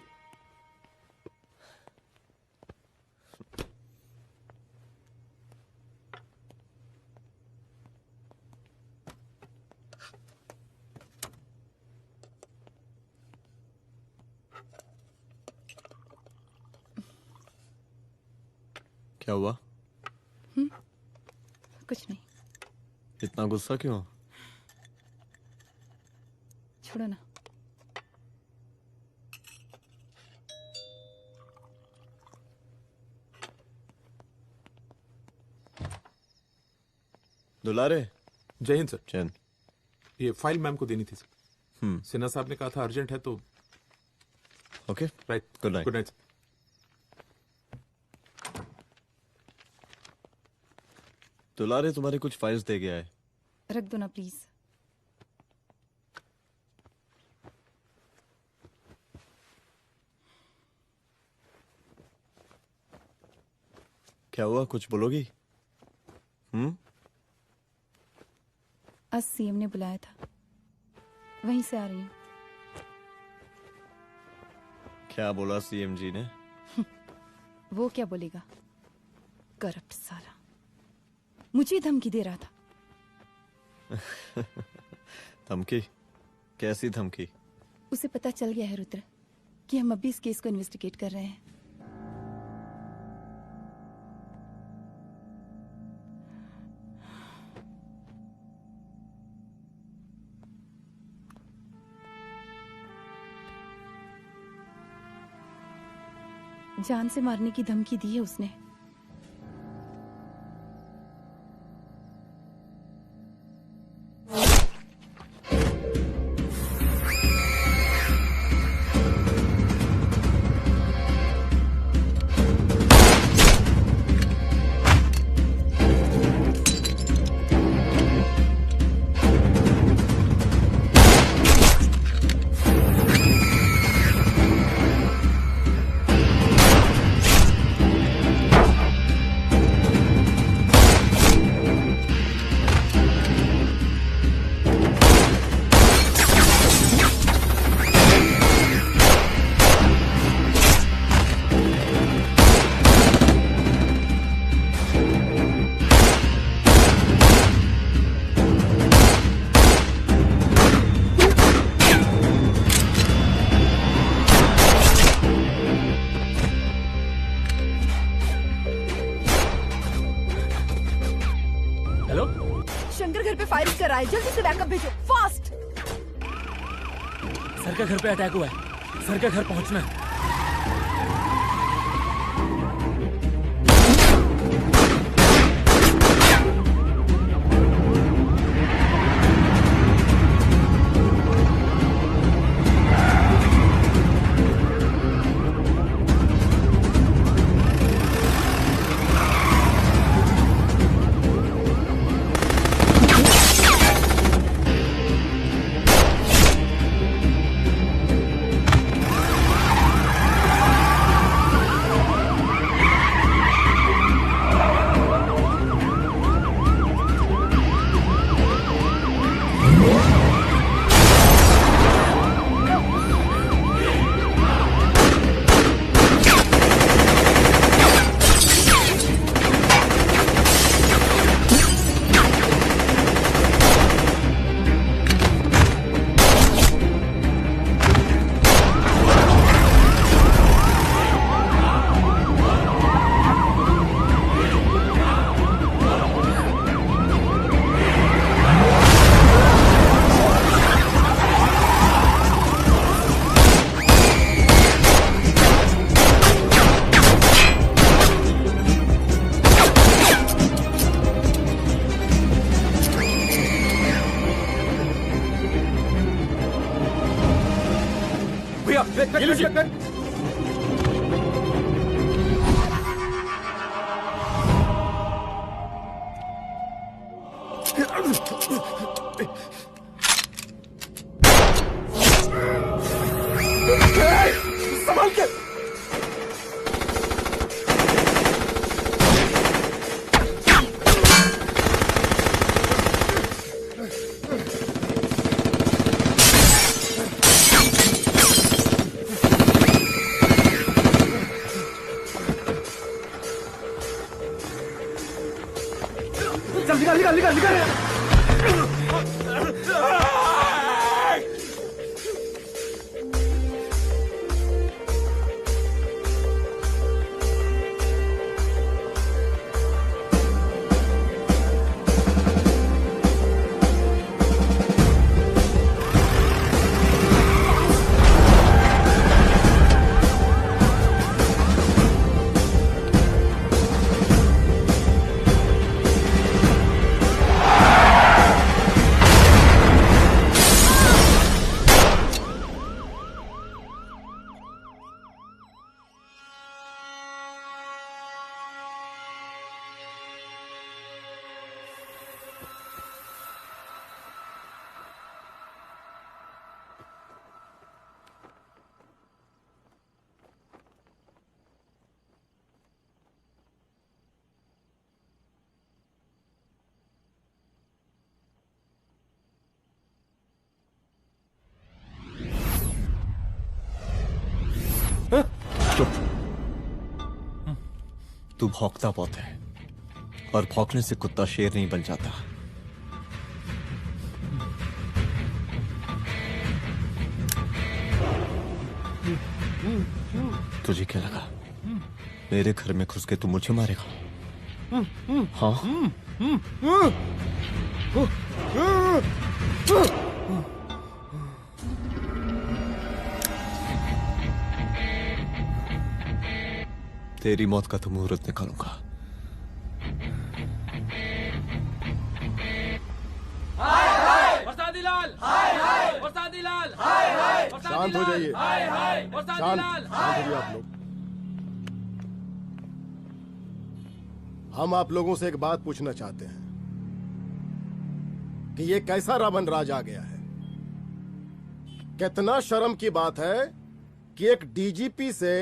क्या हुआ?
कुछ नहीं।
इतना गुस्सा क्यों?
छोड़ो ना।
दुलारे।
जय हिंद सर।
जय हिंद।
ये फाइल मैम को देनी थी सर। सिन्हा साहब ने कहा था अर्जेंट है तो।
Okay,
right.
Good night.
Good night.
दुलारे तुम्हारे कुछ फाइल्स दे गया है,
रख दो ना प्लीज।
क्या हुआ, कुछ बोलोगी?
आज सीएम ने बुलाया था, वहीं से आ रही हूँ।
क्या बोला सीएम जी ने?
वो क्या बोलेगा, करप्ट साला, मुझे धमकी दे रहा था।
धमकी? कैसी धमकी?
उसे पता चल गया है रुद्र कि हम अभी इस केस को इन्वेस्टिगेट कर रहे हैं। जान से मारने की धमकी दी है उसने। जल्दी से बैकअप भेजो, फास्ट।
सर का घर पे अटैक हुआ है, सर का घर पहुंचना है।
संभाल के। निकाल।
चुप। तू भौंकता बहुत है, और भौंकने से कुत्ता शेर नहीं बन जाता। तुझे क्या लगा मेरे घर में घुस के तू मुझे मारेगा? हाँ? तेरी मौत का तो मुहूर्त निकालूंगा।
शांत हो जाइए। शांत हो जाइए आप लोग। हम आप लोगों से एक बात पूछना चाहते हैं कि ये कैसा रावण राज आ गया है। कितना शर्म की बात है कि एक डीजीपी से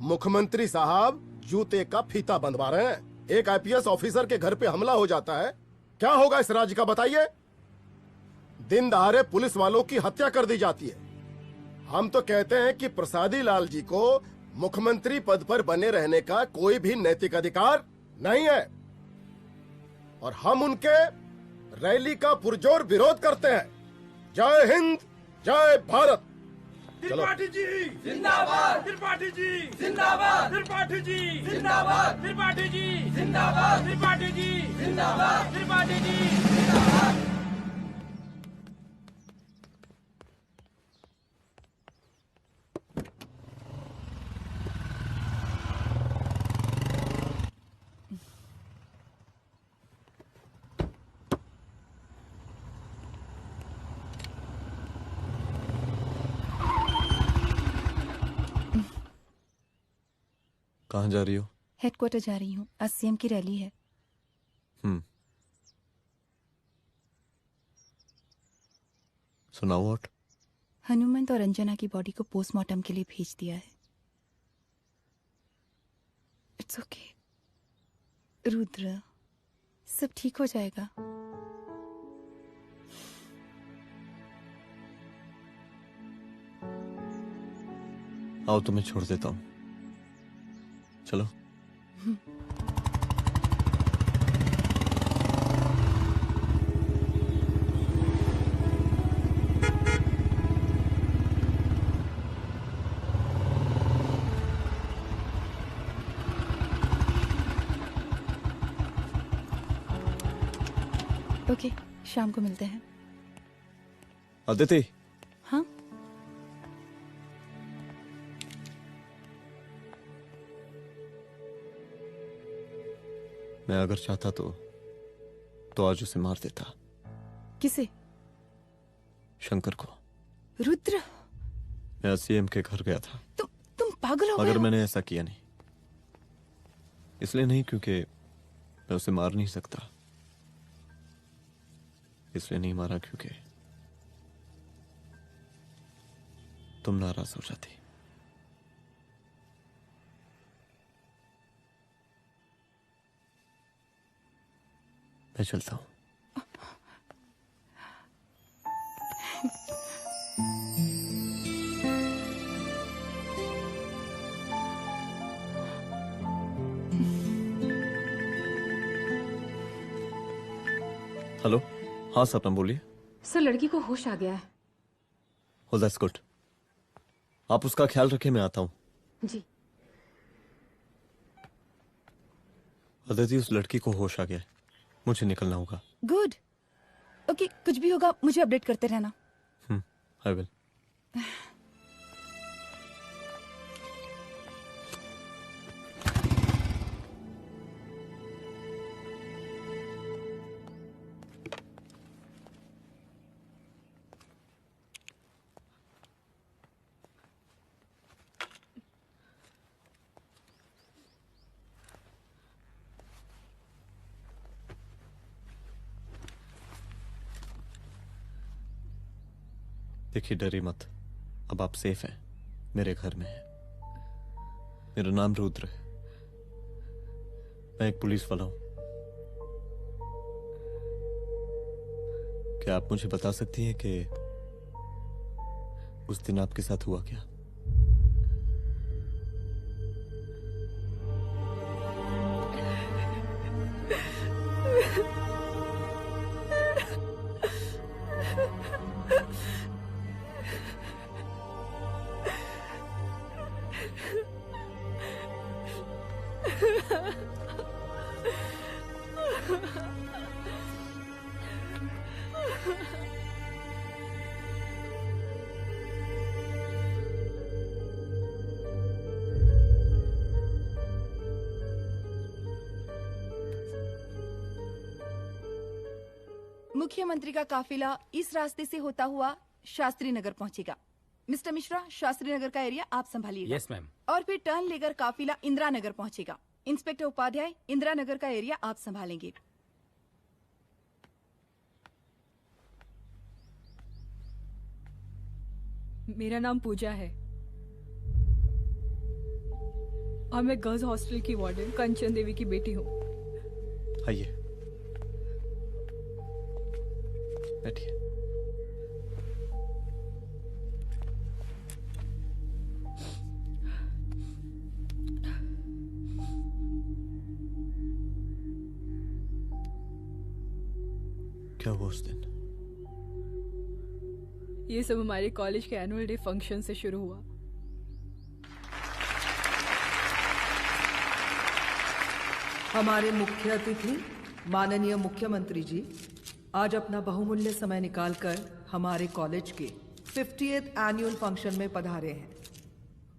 मुख्यमंत्री साहब जूते का फीता बंधवा रहे हैं। एक आईपीएस ऑफिसर के घर पे हमला हो जाता है, क्या होगा इस राज्य का बताइए? दिन दहाड़े पुलिस वालों की हत्या कर दी जाती है। हम तो कहते हैं कि प्रसादी लाल जी को मुख्यमंत्री पद पर बने रहने का कोई भी नैतिक अधिकार नहीं है, और हम उनके रैली का पुरजोर विरोध करते हैं। जय हिंद, जय भारत।
त्रिपाठी जी जिंदाबाद, त्रिपाठी जी जिंदाबाद, त्रिपाठी जी जिंदाबाद, त्रिपाठी जी जिंदाबाद, त्रिपाठी जी जिंदाबाद, त्रिपाठी जी जिंदाबाद।
कहाँ जा रही हो?
हेडक्वार्टर जा रही हूँ, आज सीएम की रैली है।
सुनाओ व्हाट?
हनुमंत और अंजना की बॉडी को पोस्टमार्टम के लिए भेज दिया है। इट्स ओके रुद्र, सब ठीक हो जाएगा।
आओ तुम्हें छोड़ देता हूँ, चलो।
ओके, शाम को मिलते हैं।
अदिति।
हाँ?
मैं अगर चाहता तो आज उसे मार देता।
किसे?
शंकर को।
रुद्र,
मैं सीएम के घर गया था।
तुम पागल हो गए
मगर
हो?
मैंने ऐसा किया नहीं। इसलिए नहीं क्योंकि मैं उसे मार नहीं सकता, इसलिए नहीं मारा क्योंकि तुम नाराज हो जाती। मैं चलता हूं। हेलो, हाँ सपना बोलिए।
सर, लड़की को होश आ गया है।
Oh, that's good. आप उसका ख्याल रखें, मैं आता हूं।
जी।
अदिति, उस लड़की को होश आ गया है, मुझे निकलना होगा।
गुड। ओके, कुछ भी होगा मुझे अपडेट करते रहना।
I will. देखिए, डरिए मत, अब आप सेफ हैं, मेरे घर में हैं। मेरा नाम रुद्र है, मैं एक पुलिस वाला हूं। क्या आप मुझे बता सकती हैं कि उस दिन आपके साथ हुआ क्या?
मुख्यमंत्री का काफिला इस रास्ते से होता हुआ शास्त्री नगर पहुंचेगा। मिस्टर मिश्रा, शास्त्री नगर का एरिया आप संभालिएगा।
Yes ma'am.
और फिर टर्न लेकर काफिला इंदिरा नगर पहुंचेगा। इंस्पेक्टर उपाध्याय, इंदिरा नगर का एरिया आप संभालेंगे।
मेरा नाम पूजा है और मैं गर्ल्स हॉस्टल की वार्डन कंचन देवी की बेटी हूँ।
आइए, बैठिए। क्या हुआ उस दिन?
ये सब हमारे कॉलेज के एनुअल डे फंक्शन से शुरू हुआ।
हमारे मुख्य अतिथि माननीय मुख्यमंत्री जी आज अपना बहुमूल्य समय निकालकर हमारे कॉलेज के 50th एनुअल फंक्शन में पधारे हैं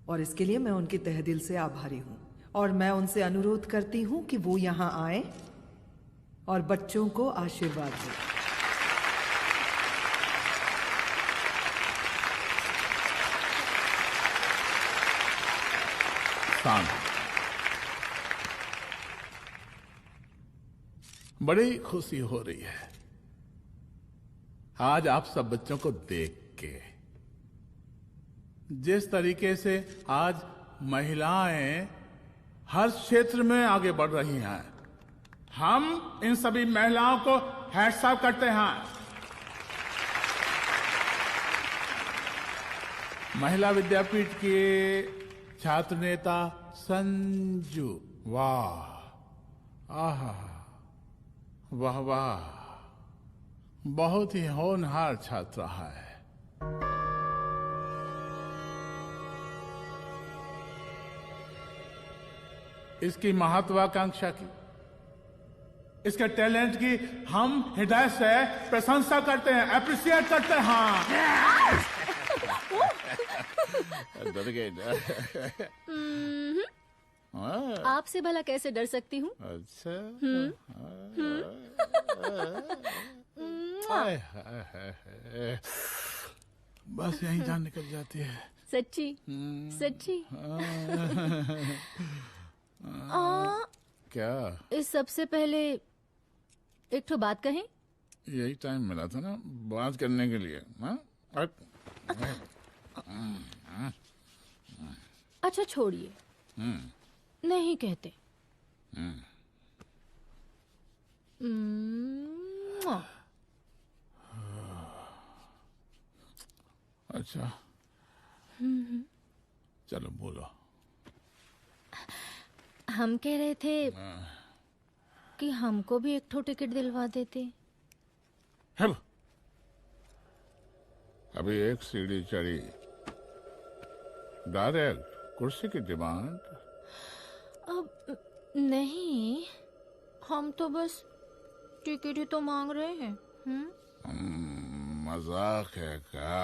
और इसके लिए मैं उनके तहे दिल से आभारी हूं और मैं उनसे अनुरोध करती हूं कि वो यहां आए और बच्चों को आशीर्वाद दें।
बड़ी खुशी हो रही है आज आप सब बच्चों को देख के। जिस तरीके से आज महिलाएं हर क्षेत्र में आगे बढ़ रही हैं, हम इन सभी महिलाओं को हैट्स ऑफ करते हैं। महिला विद्यापीठ के छात्र नेता संजू, वाह, आहा, वाह वाह, बहुत ही होनहार छात्रा है। इसकी महत्वाकांक्षा की, इसके टैलेंट की हम हृदय से प्रशंसा करते हैं, अप्रिशिएट करते हैं। डर गए ना?
आपसे भला कैसे डर सकती हूँ?
अच्छा। बस यहीं जान निकल जाती है।
सच्ची सच्ची।
क्या?
इस सबसे पहले एक तो बात कहें।
यही टाइम मिला था ना बात करने के लिए।
अच्छा छोड़िए, नहीं कहते।
अच्छा चलो बोलो।
हम कह रहे थे कि हमको भी एक ठो टिकट दिलवा देते।
अभी एक सीढ़ी चढ़ी, डायरेक्ट कुर्सी की डिमांड।
अब नहीं, हम तो बस टिकट ही तो मांग रहे हैं।
मजाक है क्या?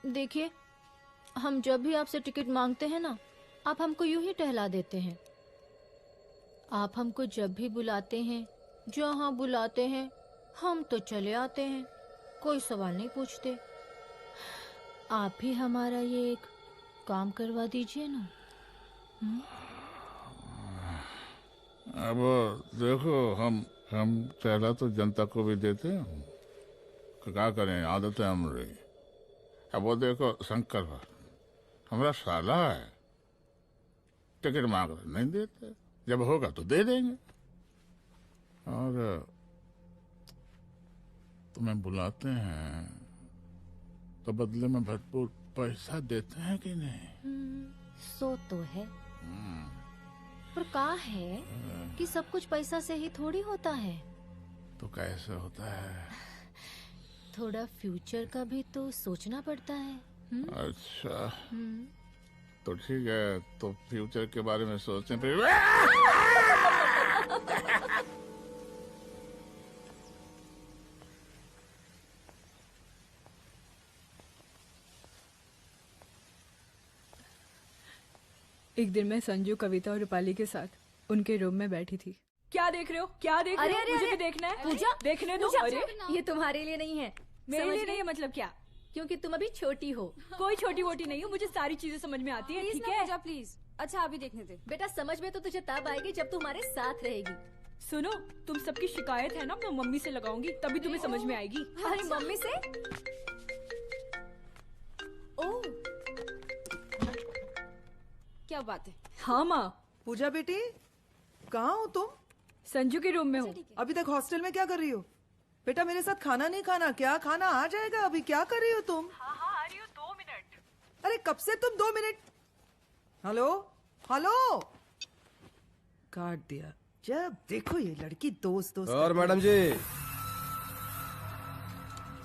देखिए, हम जब भी आपसे टिकट मांगते हैं ना, आप हमको यूं ही टहला देते हैं। आप हमको जब भी बुलाते हैं, जहां बुलाते हैं, हम तो चले आते हैं, कोई सवाल नहीं पूछते। आप भी हमारा ये एक काम करवा दीजिए ना।
अब देखो, हम टहला तो जनता को भी देते हैं, क्या करें, आदत है हमारी। अब वो देखो शंकर हमारा साला है, टिकट मांग रहे नहीं देते, जब होगा तो दे देंगे। और तुम्हें बुलाते हैं तो बदले में भरपूर पैसा देते हैं कि नहीं?
सो तो है, पर कहा है कि सब कुछ पैसा से ही थोड़ी होता है।
तो कैसे होता है?
थोड़ा फ्यूचर का भी तो सोचना पड़ता है।
अच्छा तो ठीक है, तो फ्यूचर के बारे में सोचते फिर।
एक दिन मैं संजू, कविता और रूपाली के साथ उनके रूम में बैठी थी। क्या देख रहे हो? क्या देख रहे हो?
अरे,
मुझे
अरे,
भी देखना है।
पूजा,
देखने दो।
पूजा,
अरे
ये तुम्हारे लिए नहीं है।
मेरे
समझ
लिए नहीं
गई?
है मतलब क्या?
क्योंकि तुम अभी छोटी हो।
कोई छोटी वोटी नहीं हूँ, मुझे सारी चीजें समझ में आती है। ठीक है
पूजा प्लीज। अच्छा अभी देखने दे।
बेटा समझ में तो तुझे तब आएगी जब तू हमारे साथ रहेगी।
सुनो, तुम सबकी शिकायत है ना, मैं मम्मी से लगाऊंगी, तभी तुम्हें समझ में आएगी।
अरे मम्मी से?
ओह क्या बात है।
हाँ माँ।
पूजा बेटी, कहाँ हो तुम?
संजू के रूम में हूँ।
अभी तक हॉस्टल में क्या कर रही हो? बेटा मेरे साथ खाना नहीं खाना क्या? खाना आ जाएगा, अभी क्या कर रही हो तुम?
हाँ आ रही हूँ, 2 मिनट।
अरे कब से तुम 2 मिनट? हेलो हेलो, काट दिया। जब देखो ये लड़की दोस्त दोस्त।
और मैडम जी,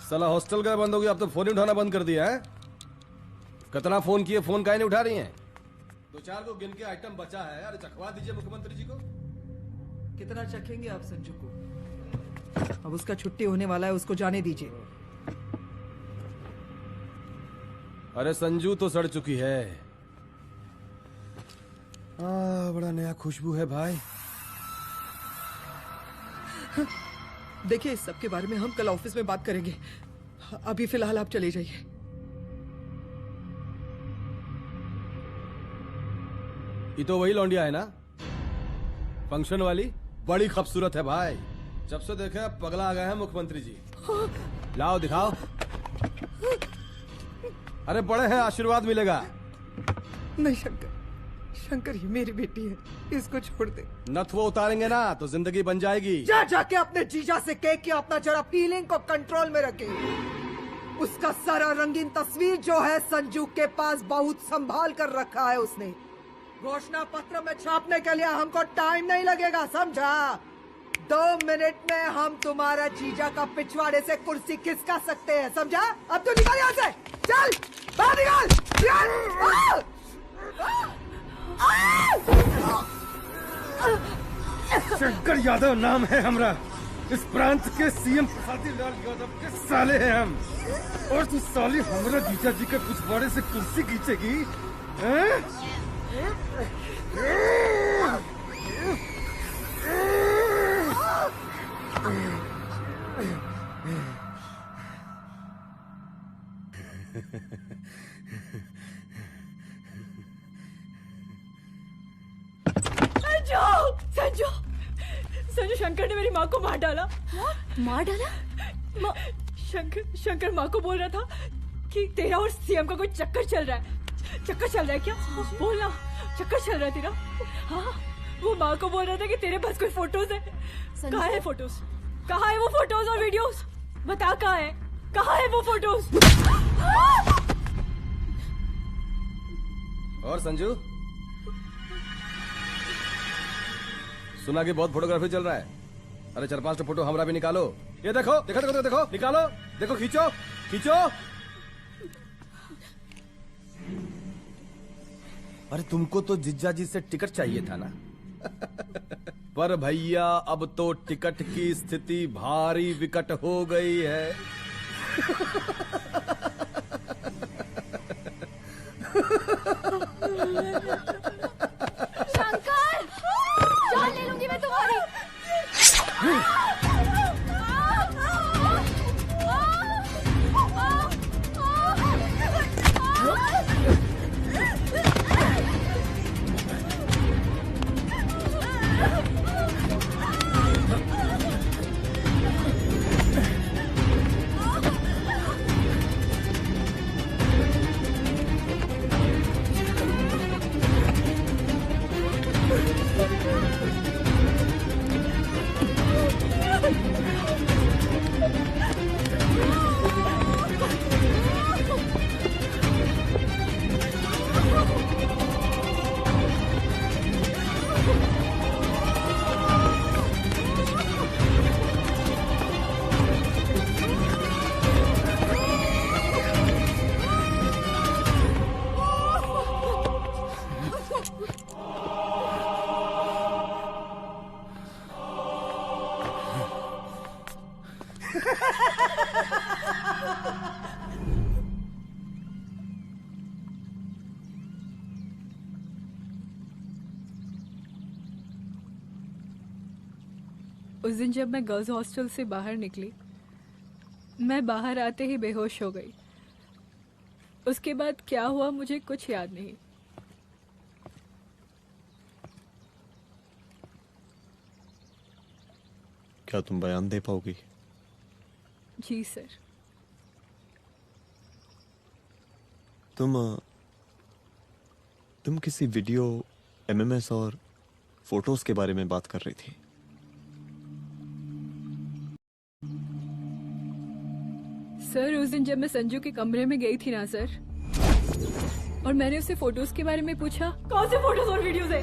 साला हॉस्टल का बंद हो गया, अब तो फोन ही उठाना बंद कर दिया है। कितना फोन किए, फोन काहे नहीं उठा रही हैं? 2-4 को गिन के आइटम बचा है, अरे चखवा दीजिए मुख्यमंत्री जी को।
कितना चखेंगे आप संजू को? अब उसका छुट्टी होने वाला है, उसको जाने दीजिए।
अरे संजू तो सड़ चुकी है। बड़ा नया खुशबू है भाई।
देखिए इस सब के बारे में हम कल ऑफिस में बात करेंगे, अभी फिलहाल आप चले जाइए।
ये तो वही लौंडिया है ना, फंक्शन वाली? बड़ी खूबसूरत है भाई, जब से देखे पगला आ गए हैं मुख्यमंत्री जी। लाओ दिखाओ। अरे बड़े हैं, आशीर्वाद मिलेगा।
नहीं शंकर, शंकर ये मेरी बेटी है, इसको छोड़ दे।
नथ वो उतारेंगे ना तो जिंदगी बन जाएगी।
जा जाके अपने जीजा से कह के अपना जरा फीलिंग को कंट्रोल में रखे। उसका सारा रंगीन तस्वीर जो है संजू के पास बहुत संभाल कर रखा है उसने। घोषणा पत्र में छापने के लिए हमको टाइम नहीं लगेगा, समझा? 2 मिनट में हम तुम्हारा जीजा का पिछवाड़े से कुर्सी खिसका सकते हैं, समझा? अब तो निकल यहाँ से, चल बाहर निकल।
शंकर यादव नाम है हमरा, इस प्रांत के सीएम प्रसादी लाल यादव के साले हैं हम। और तू साली हमरा जीजा जी के पिछवाड़े से कुर्सी खींचेगी?
संजू, संजू शंकर ने मेरी माँ को मार डाला।
मार डाला?
शंकर माँ को बोल रहा था कि तेरा और सीएम का कोई चक्कर चल रहा है। चक्कर चल रहा है क्या? बोलना, चक्कर चल रहा है तेरा? हाँ, वो माँ को बोल रहा था कि तेरे पास कोई फोटोज है। कहाँ है फोटोज? कहाँ है वो फोटोज और वीडियोस? बता कहाँ है? कहाँ है वो फोटोज?
और संजू, सुना कि बहुत फोटोग्राफी चल रहा है। अरे 4-5 फोटो हमरा भी निकालो। ये देखो देखो देखो देखो, निकालो, देखो, खींचो खींचो। अरे तुमको तो जिज्जा जी से टिकट चाहिए था ना। पर भैया अब तो टिकट की स्थिति भारी विकट हो गई है।
शंकर, जान ले लूंगी मैं तुम्हारी।
उस दिन जब मैं गर्ल्स हॉस्टल से बाहर निकली, मैं बाहर आते ही बेहोश हो गई। उसके बाद क्या हुआ मुझे कुछ याद नहीं।
क्या तुम बयान दे पाओगी?
जी सर।
तुम किसी वीडियो, एमएमएस और फोटोज के बारे में बात कर रही थी।
सर उस दिन जब मैं संजू के कमरे में गई थी ना सर, और मैंने उससे फोटोज के बारे में पूछा कौन से फोटोज और वीडियोज है,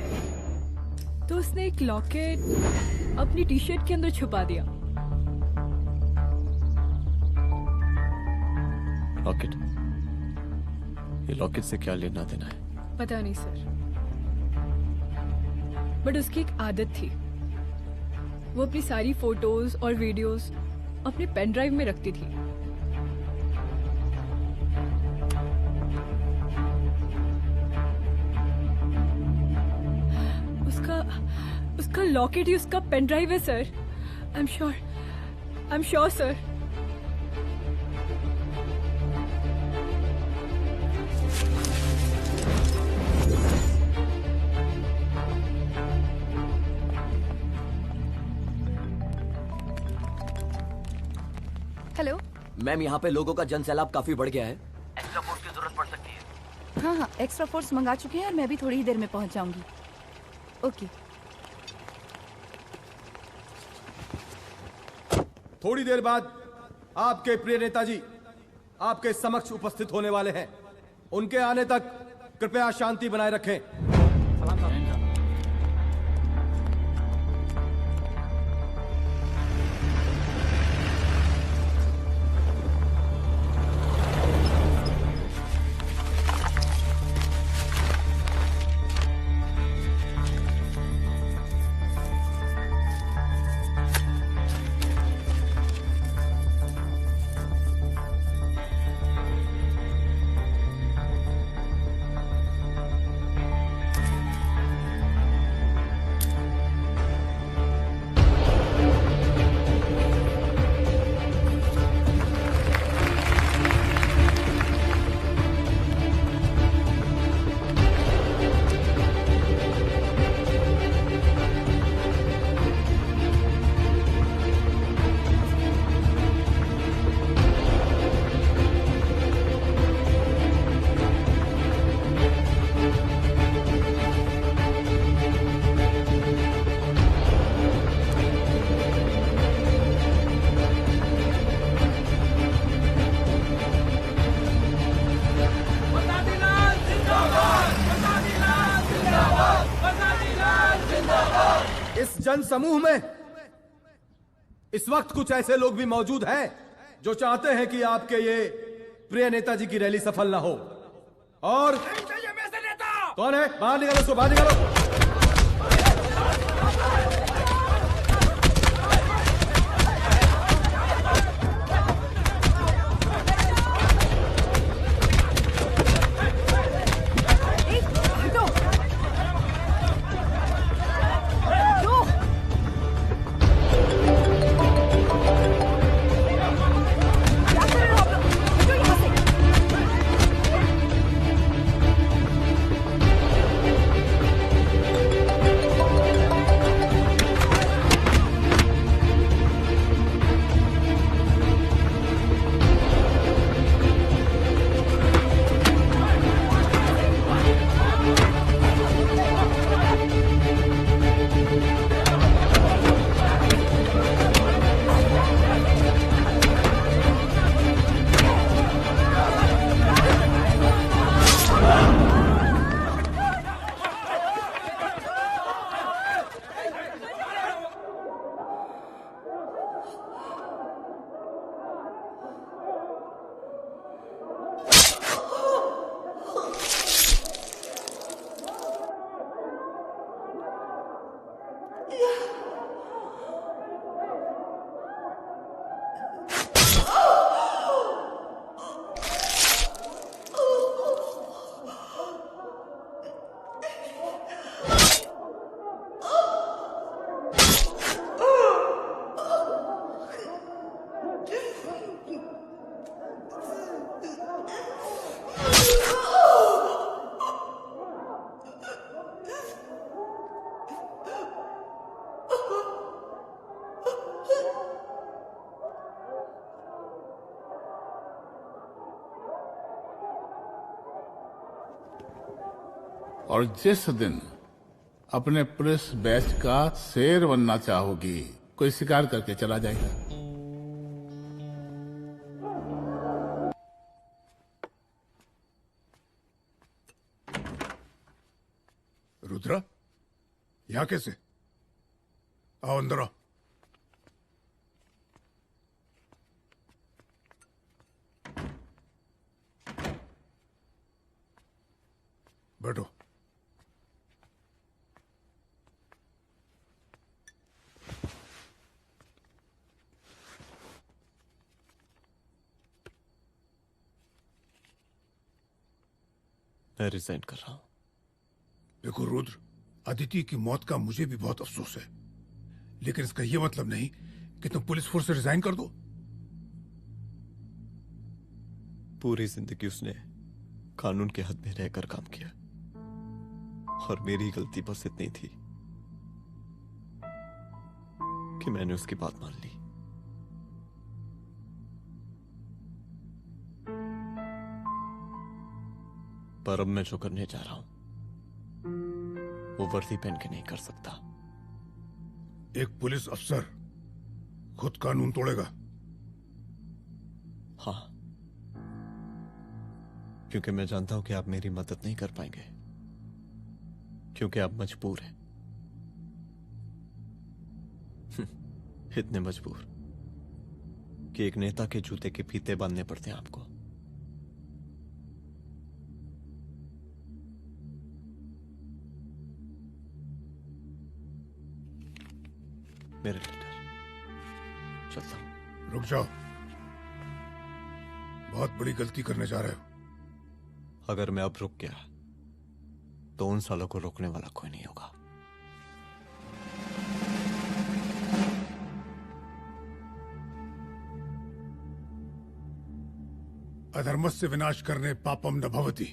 तो उसने एक लॉकेट अपनी टी शर्ट के अंदर छुपा दिया।
लॉकेट? ये लॉकेट से क्या लेना देना है?
पता नहीं सर, बट उसकी एक आदत थी, वो अपनी सारी फोटोज और वीडियोज अपने पेन ड्राइव में रखती थी। उसका लॉकेट ही उसका पेन ड्राइव है sir. I am sure sir.
Hello
ma'am, यहाँ पे लोगों का जन सैलाब काफी बढ़ गया है। एक्स्ट्रा फोर्स की जरूरत पड़ सकती है।
हाँ, एक्स्ट्रा फोर्स मंगा चुके हैं और मैं भी थोड़ी ही देर में पहुंच जाऊंगी। ओके।
थोड़ी देर बाद आपके प्रिय नेताजी आपके समक्ष उपस्थित होने वाले हैं। उनके आने तक कृपया शांति बनाए रखें। जन समूह में इस वक्त कुछ ऐसे लोग भी मौजूद हैं जो चाहते हैं कि आपके ये प्रिय नेताजी की रैली सफल ना हो। और कौन है? बाहर निकालो उसको, बाहर निकालो।
और जिस दिन अपने पुलिस बैच का शेर बनना चाहोगी, कोई शिकार करके चला जाएगा।
रुद्रा, यहाँ कैसे? आओ अंदर आओ। बैठो।
मैं रिजाइन कर रहा हूं।
देखो रुद्र, अदिति की मौत का मुझे भी बहुत अफसोस है, लेकिन इसका यह मतलब नहीं कि तुम पुलिस फोर्स से रिजाइन कर दो।
पूरी जिंदगी उसने कानून के हद में रहकर काम किया और मेरी गलती बस इतनी थी कि मैंने उसकी बात मान ली। पर अब मैं जो करने जा रहा हूं वो वर्दी पहन के नहीं कर सकता।
एक पुलिस अफसर खुद कानून तोड़ेगा?
हाँ, क्योंकि मैं जानता हूं कि आप मेरी मदद नहीं कर पाएंगे, क्योंकि आप मजबूर हैं। इतने मजबूर कि एक नेता के जूते के फीते बांधने पड़ते हैं आपको। मेरे लीडर, चलता हूं।
रुक जाओ, बहुत बड़ी गलती करने जा रहे हो।
अगर मैं अब रुक गया तो उन सालों को रोकने वाला कोई नहीं होगा।
अधर्मस्य विनाश करने पापम न भवति,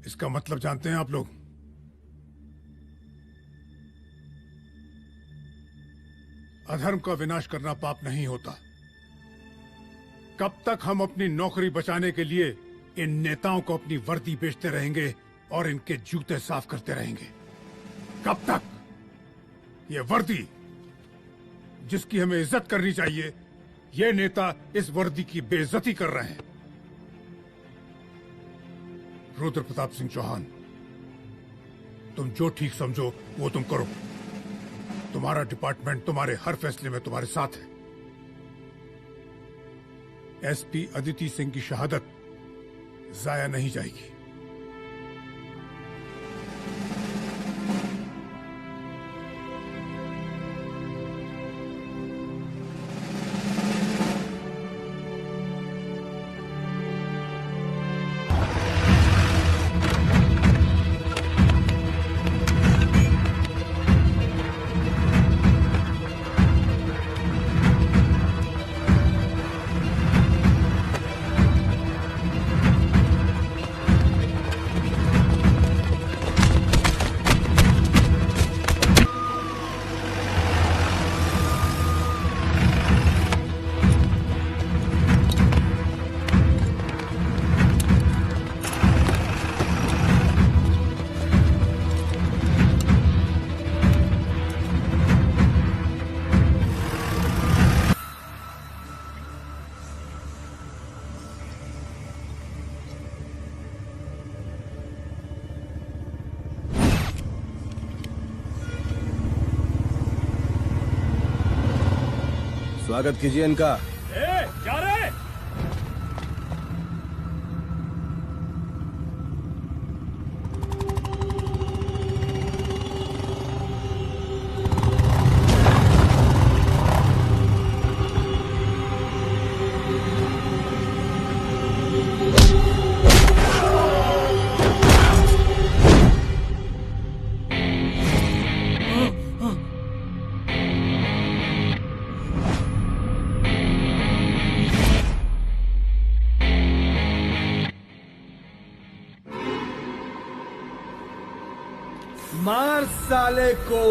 इसका मतलब जानते हैं आप लोग? अधर्म का विनाश करना पाप नहीं होता। कब तक हम अपनी नौकरी बचाने के लिए इन नेताओं को अपनी वर्दी बेचते रहेंगे और इनके जूते साफ करते रहेंगे? कब तक? ये वर्दी जिसकी हमें इज्जत करनी चाहिए, ये नेता इस वर्दी की बेइज्जती कर रहे हैं। रुद्र प्रताप सिंह चौहान, तुम जो ठीक समझो वो तुम करो। तुम्हारा डिपार्टमेंट तुम्हारे हर फैसले में तुम्हारे साथ है। एसपी अदिति सिंह की शहादत जाया नहीं जाएगी।
स्वागत कीजिए इनका।
क्या रे?
मार साले को।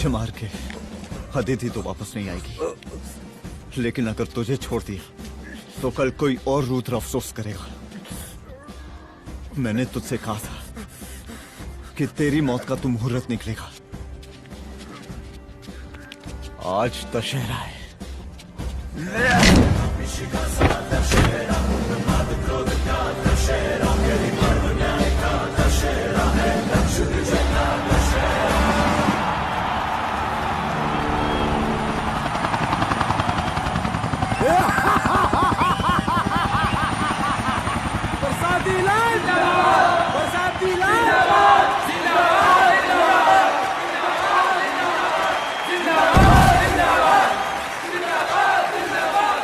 मुझे मार के अदिति तो वापस नहीं आएगी, लेकिन अगर तुझे छोड़ दिया तो कल कोई और रुद्र अफसोस करेगा। मैंने तुझसे कहा था कि तेरी मौत का तू मुहूर्त निकलेगा। आज दशहरा है।
बरसाती लाल जिंदाबाद, बरसाती लाल जिंदाबाद, जिंदाबाद, जिंदाबाद, जिंदाबाद, जिंदाबाद, जिंदाबाद,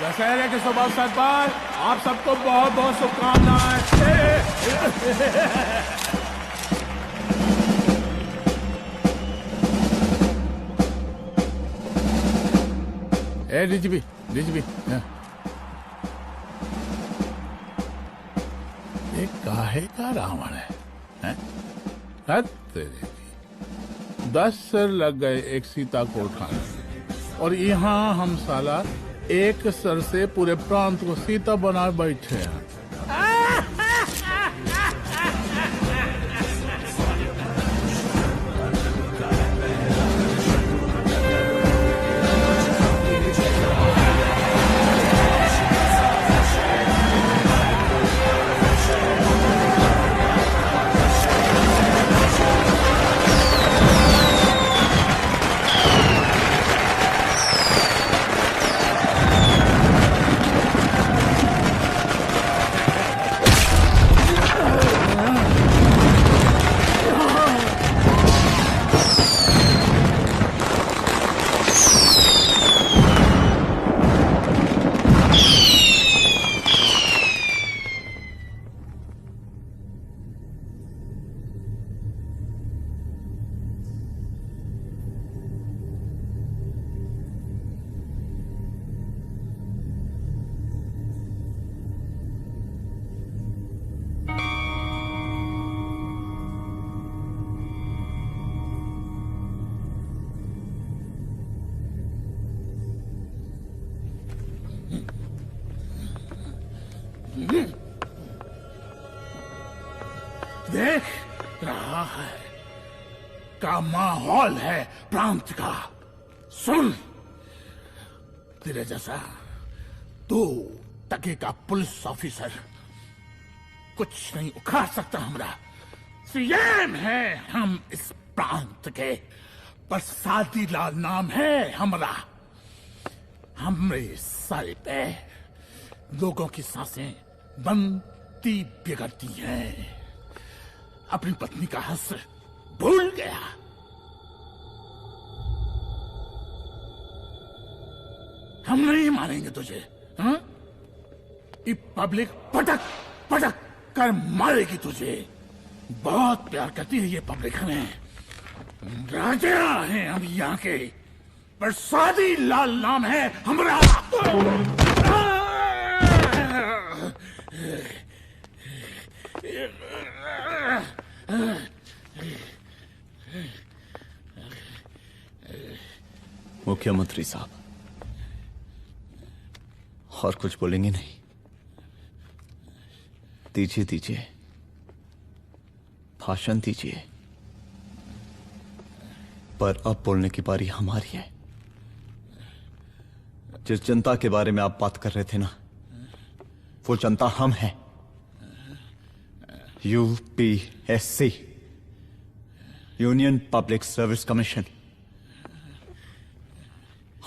दशहरे के शुभ अवसर पर आप सबको बहुत बहुत शुभकामनाएं। ए डीजीपी डीजीपी ये काहे का रावण है? तेरे 10 सर लग गए एक सीता को उठाने, और यहाँ हम साला एक सर से पूरे प्रांत को सीता बना बैठे हैं। देख रहा है का माहौल है प्रांत का। सुन, तेरे जैसा 2 टके का पुलिस ऑफिसर कुछ नहीं उखाड़ सकता। हमारा सीएम है हम इस प्रांत के, बरसाती लाल नाम है हमारा। हमरे सर पे लोगों की सांसें बंद कितनी बिगड़ती है। अपनी पत्नी का हक भूल गया। हम नहीं मारेंगे तुझे, हाँ? ये पब्लिक पटक पटक कर मारेगी तुझे। बहुत प्यार करती है ये पब्लिक हमें। राजा हैं हम यहाँ के, प्रसादी लाल नाम है हमारा।
मुख्यमंत्री साहब, और कुछ बोलेंगे नहीं? दीजिए दीजिए, भाषण दीजिए, पर अब बोलने की बारी हमारी है। जिस जनता के बारे में आप बात कर रहे थे ना, वो जनता हम हैं। UPSC, union public service commission.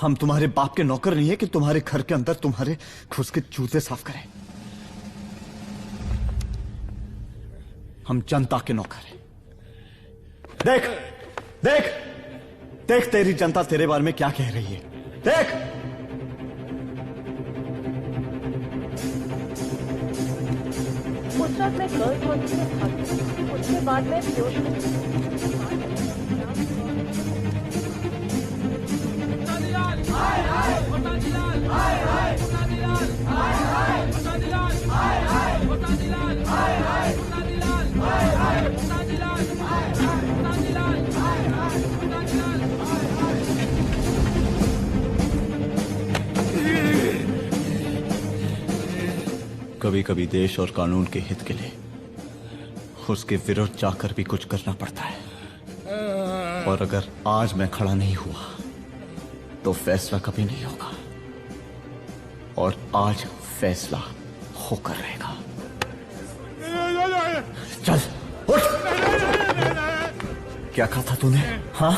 हम तुम्हारे बाप के नौकर नहीं है कि तुम्हारे घर के अंदर तुम्हारे खुद के जूते साफ करें। हम जनता के नौकर हैं। देख देख देख, तेरी जनता तेरे बारे में क्या कह रही है। देख,
उस रात मैं गर्ल्स हॉस्टल में भागी, उसके बाद मैं
कभी कभी देश और कानून के हित के लिए उसके विरुद्ध जाकर भी कुछ करना पड़ता है। और अगर आज मैं खड़ा नहीं हुआ तो फैसला कभी नहीं होगा, और आज फैसला होकर रहेगा। चल उठ। क्या कहा था तूने? हाँ,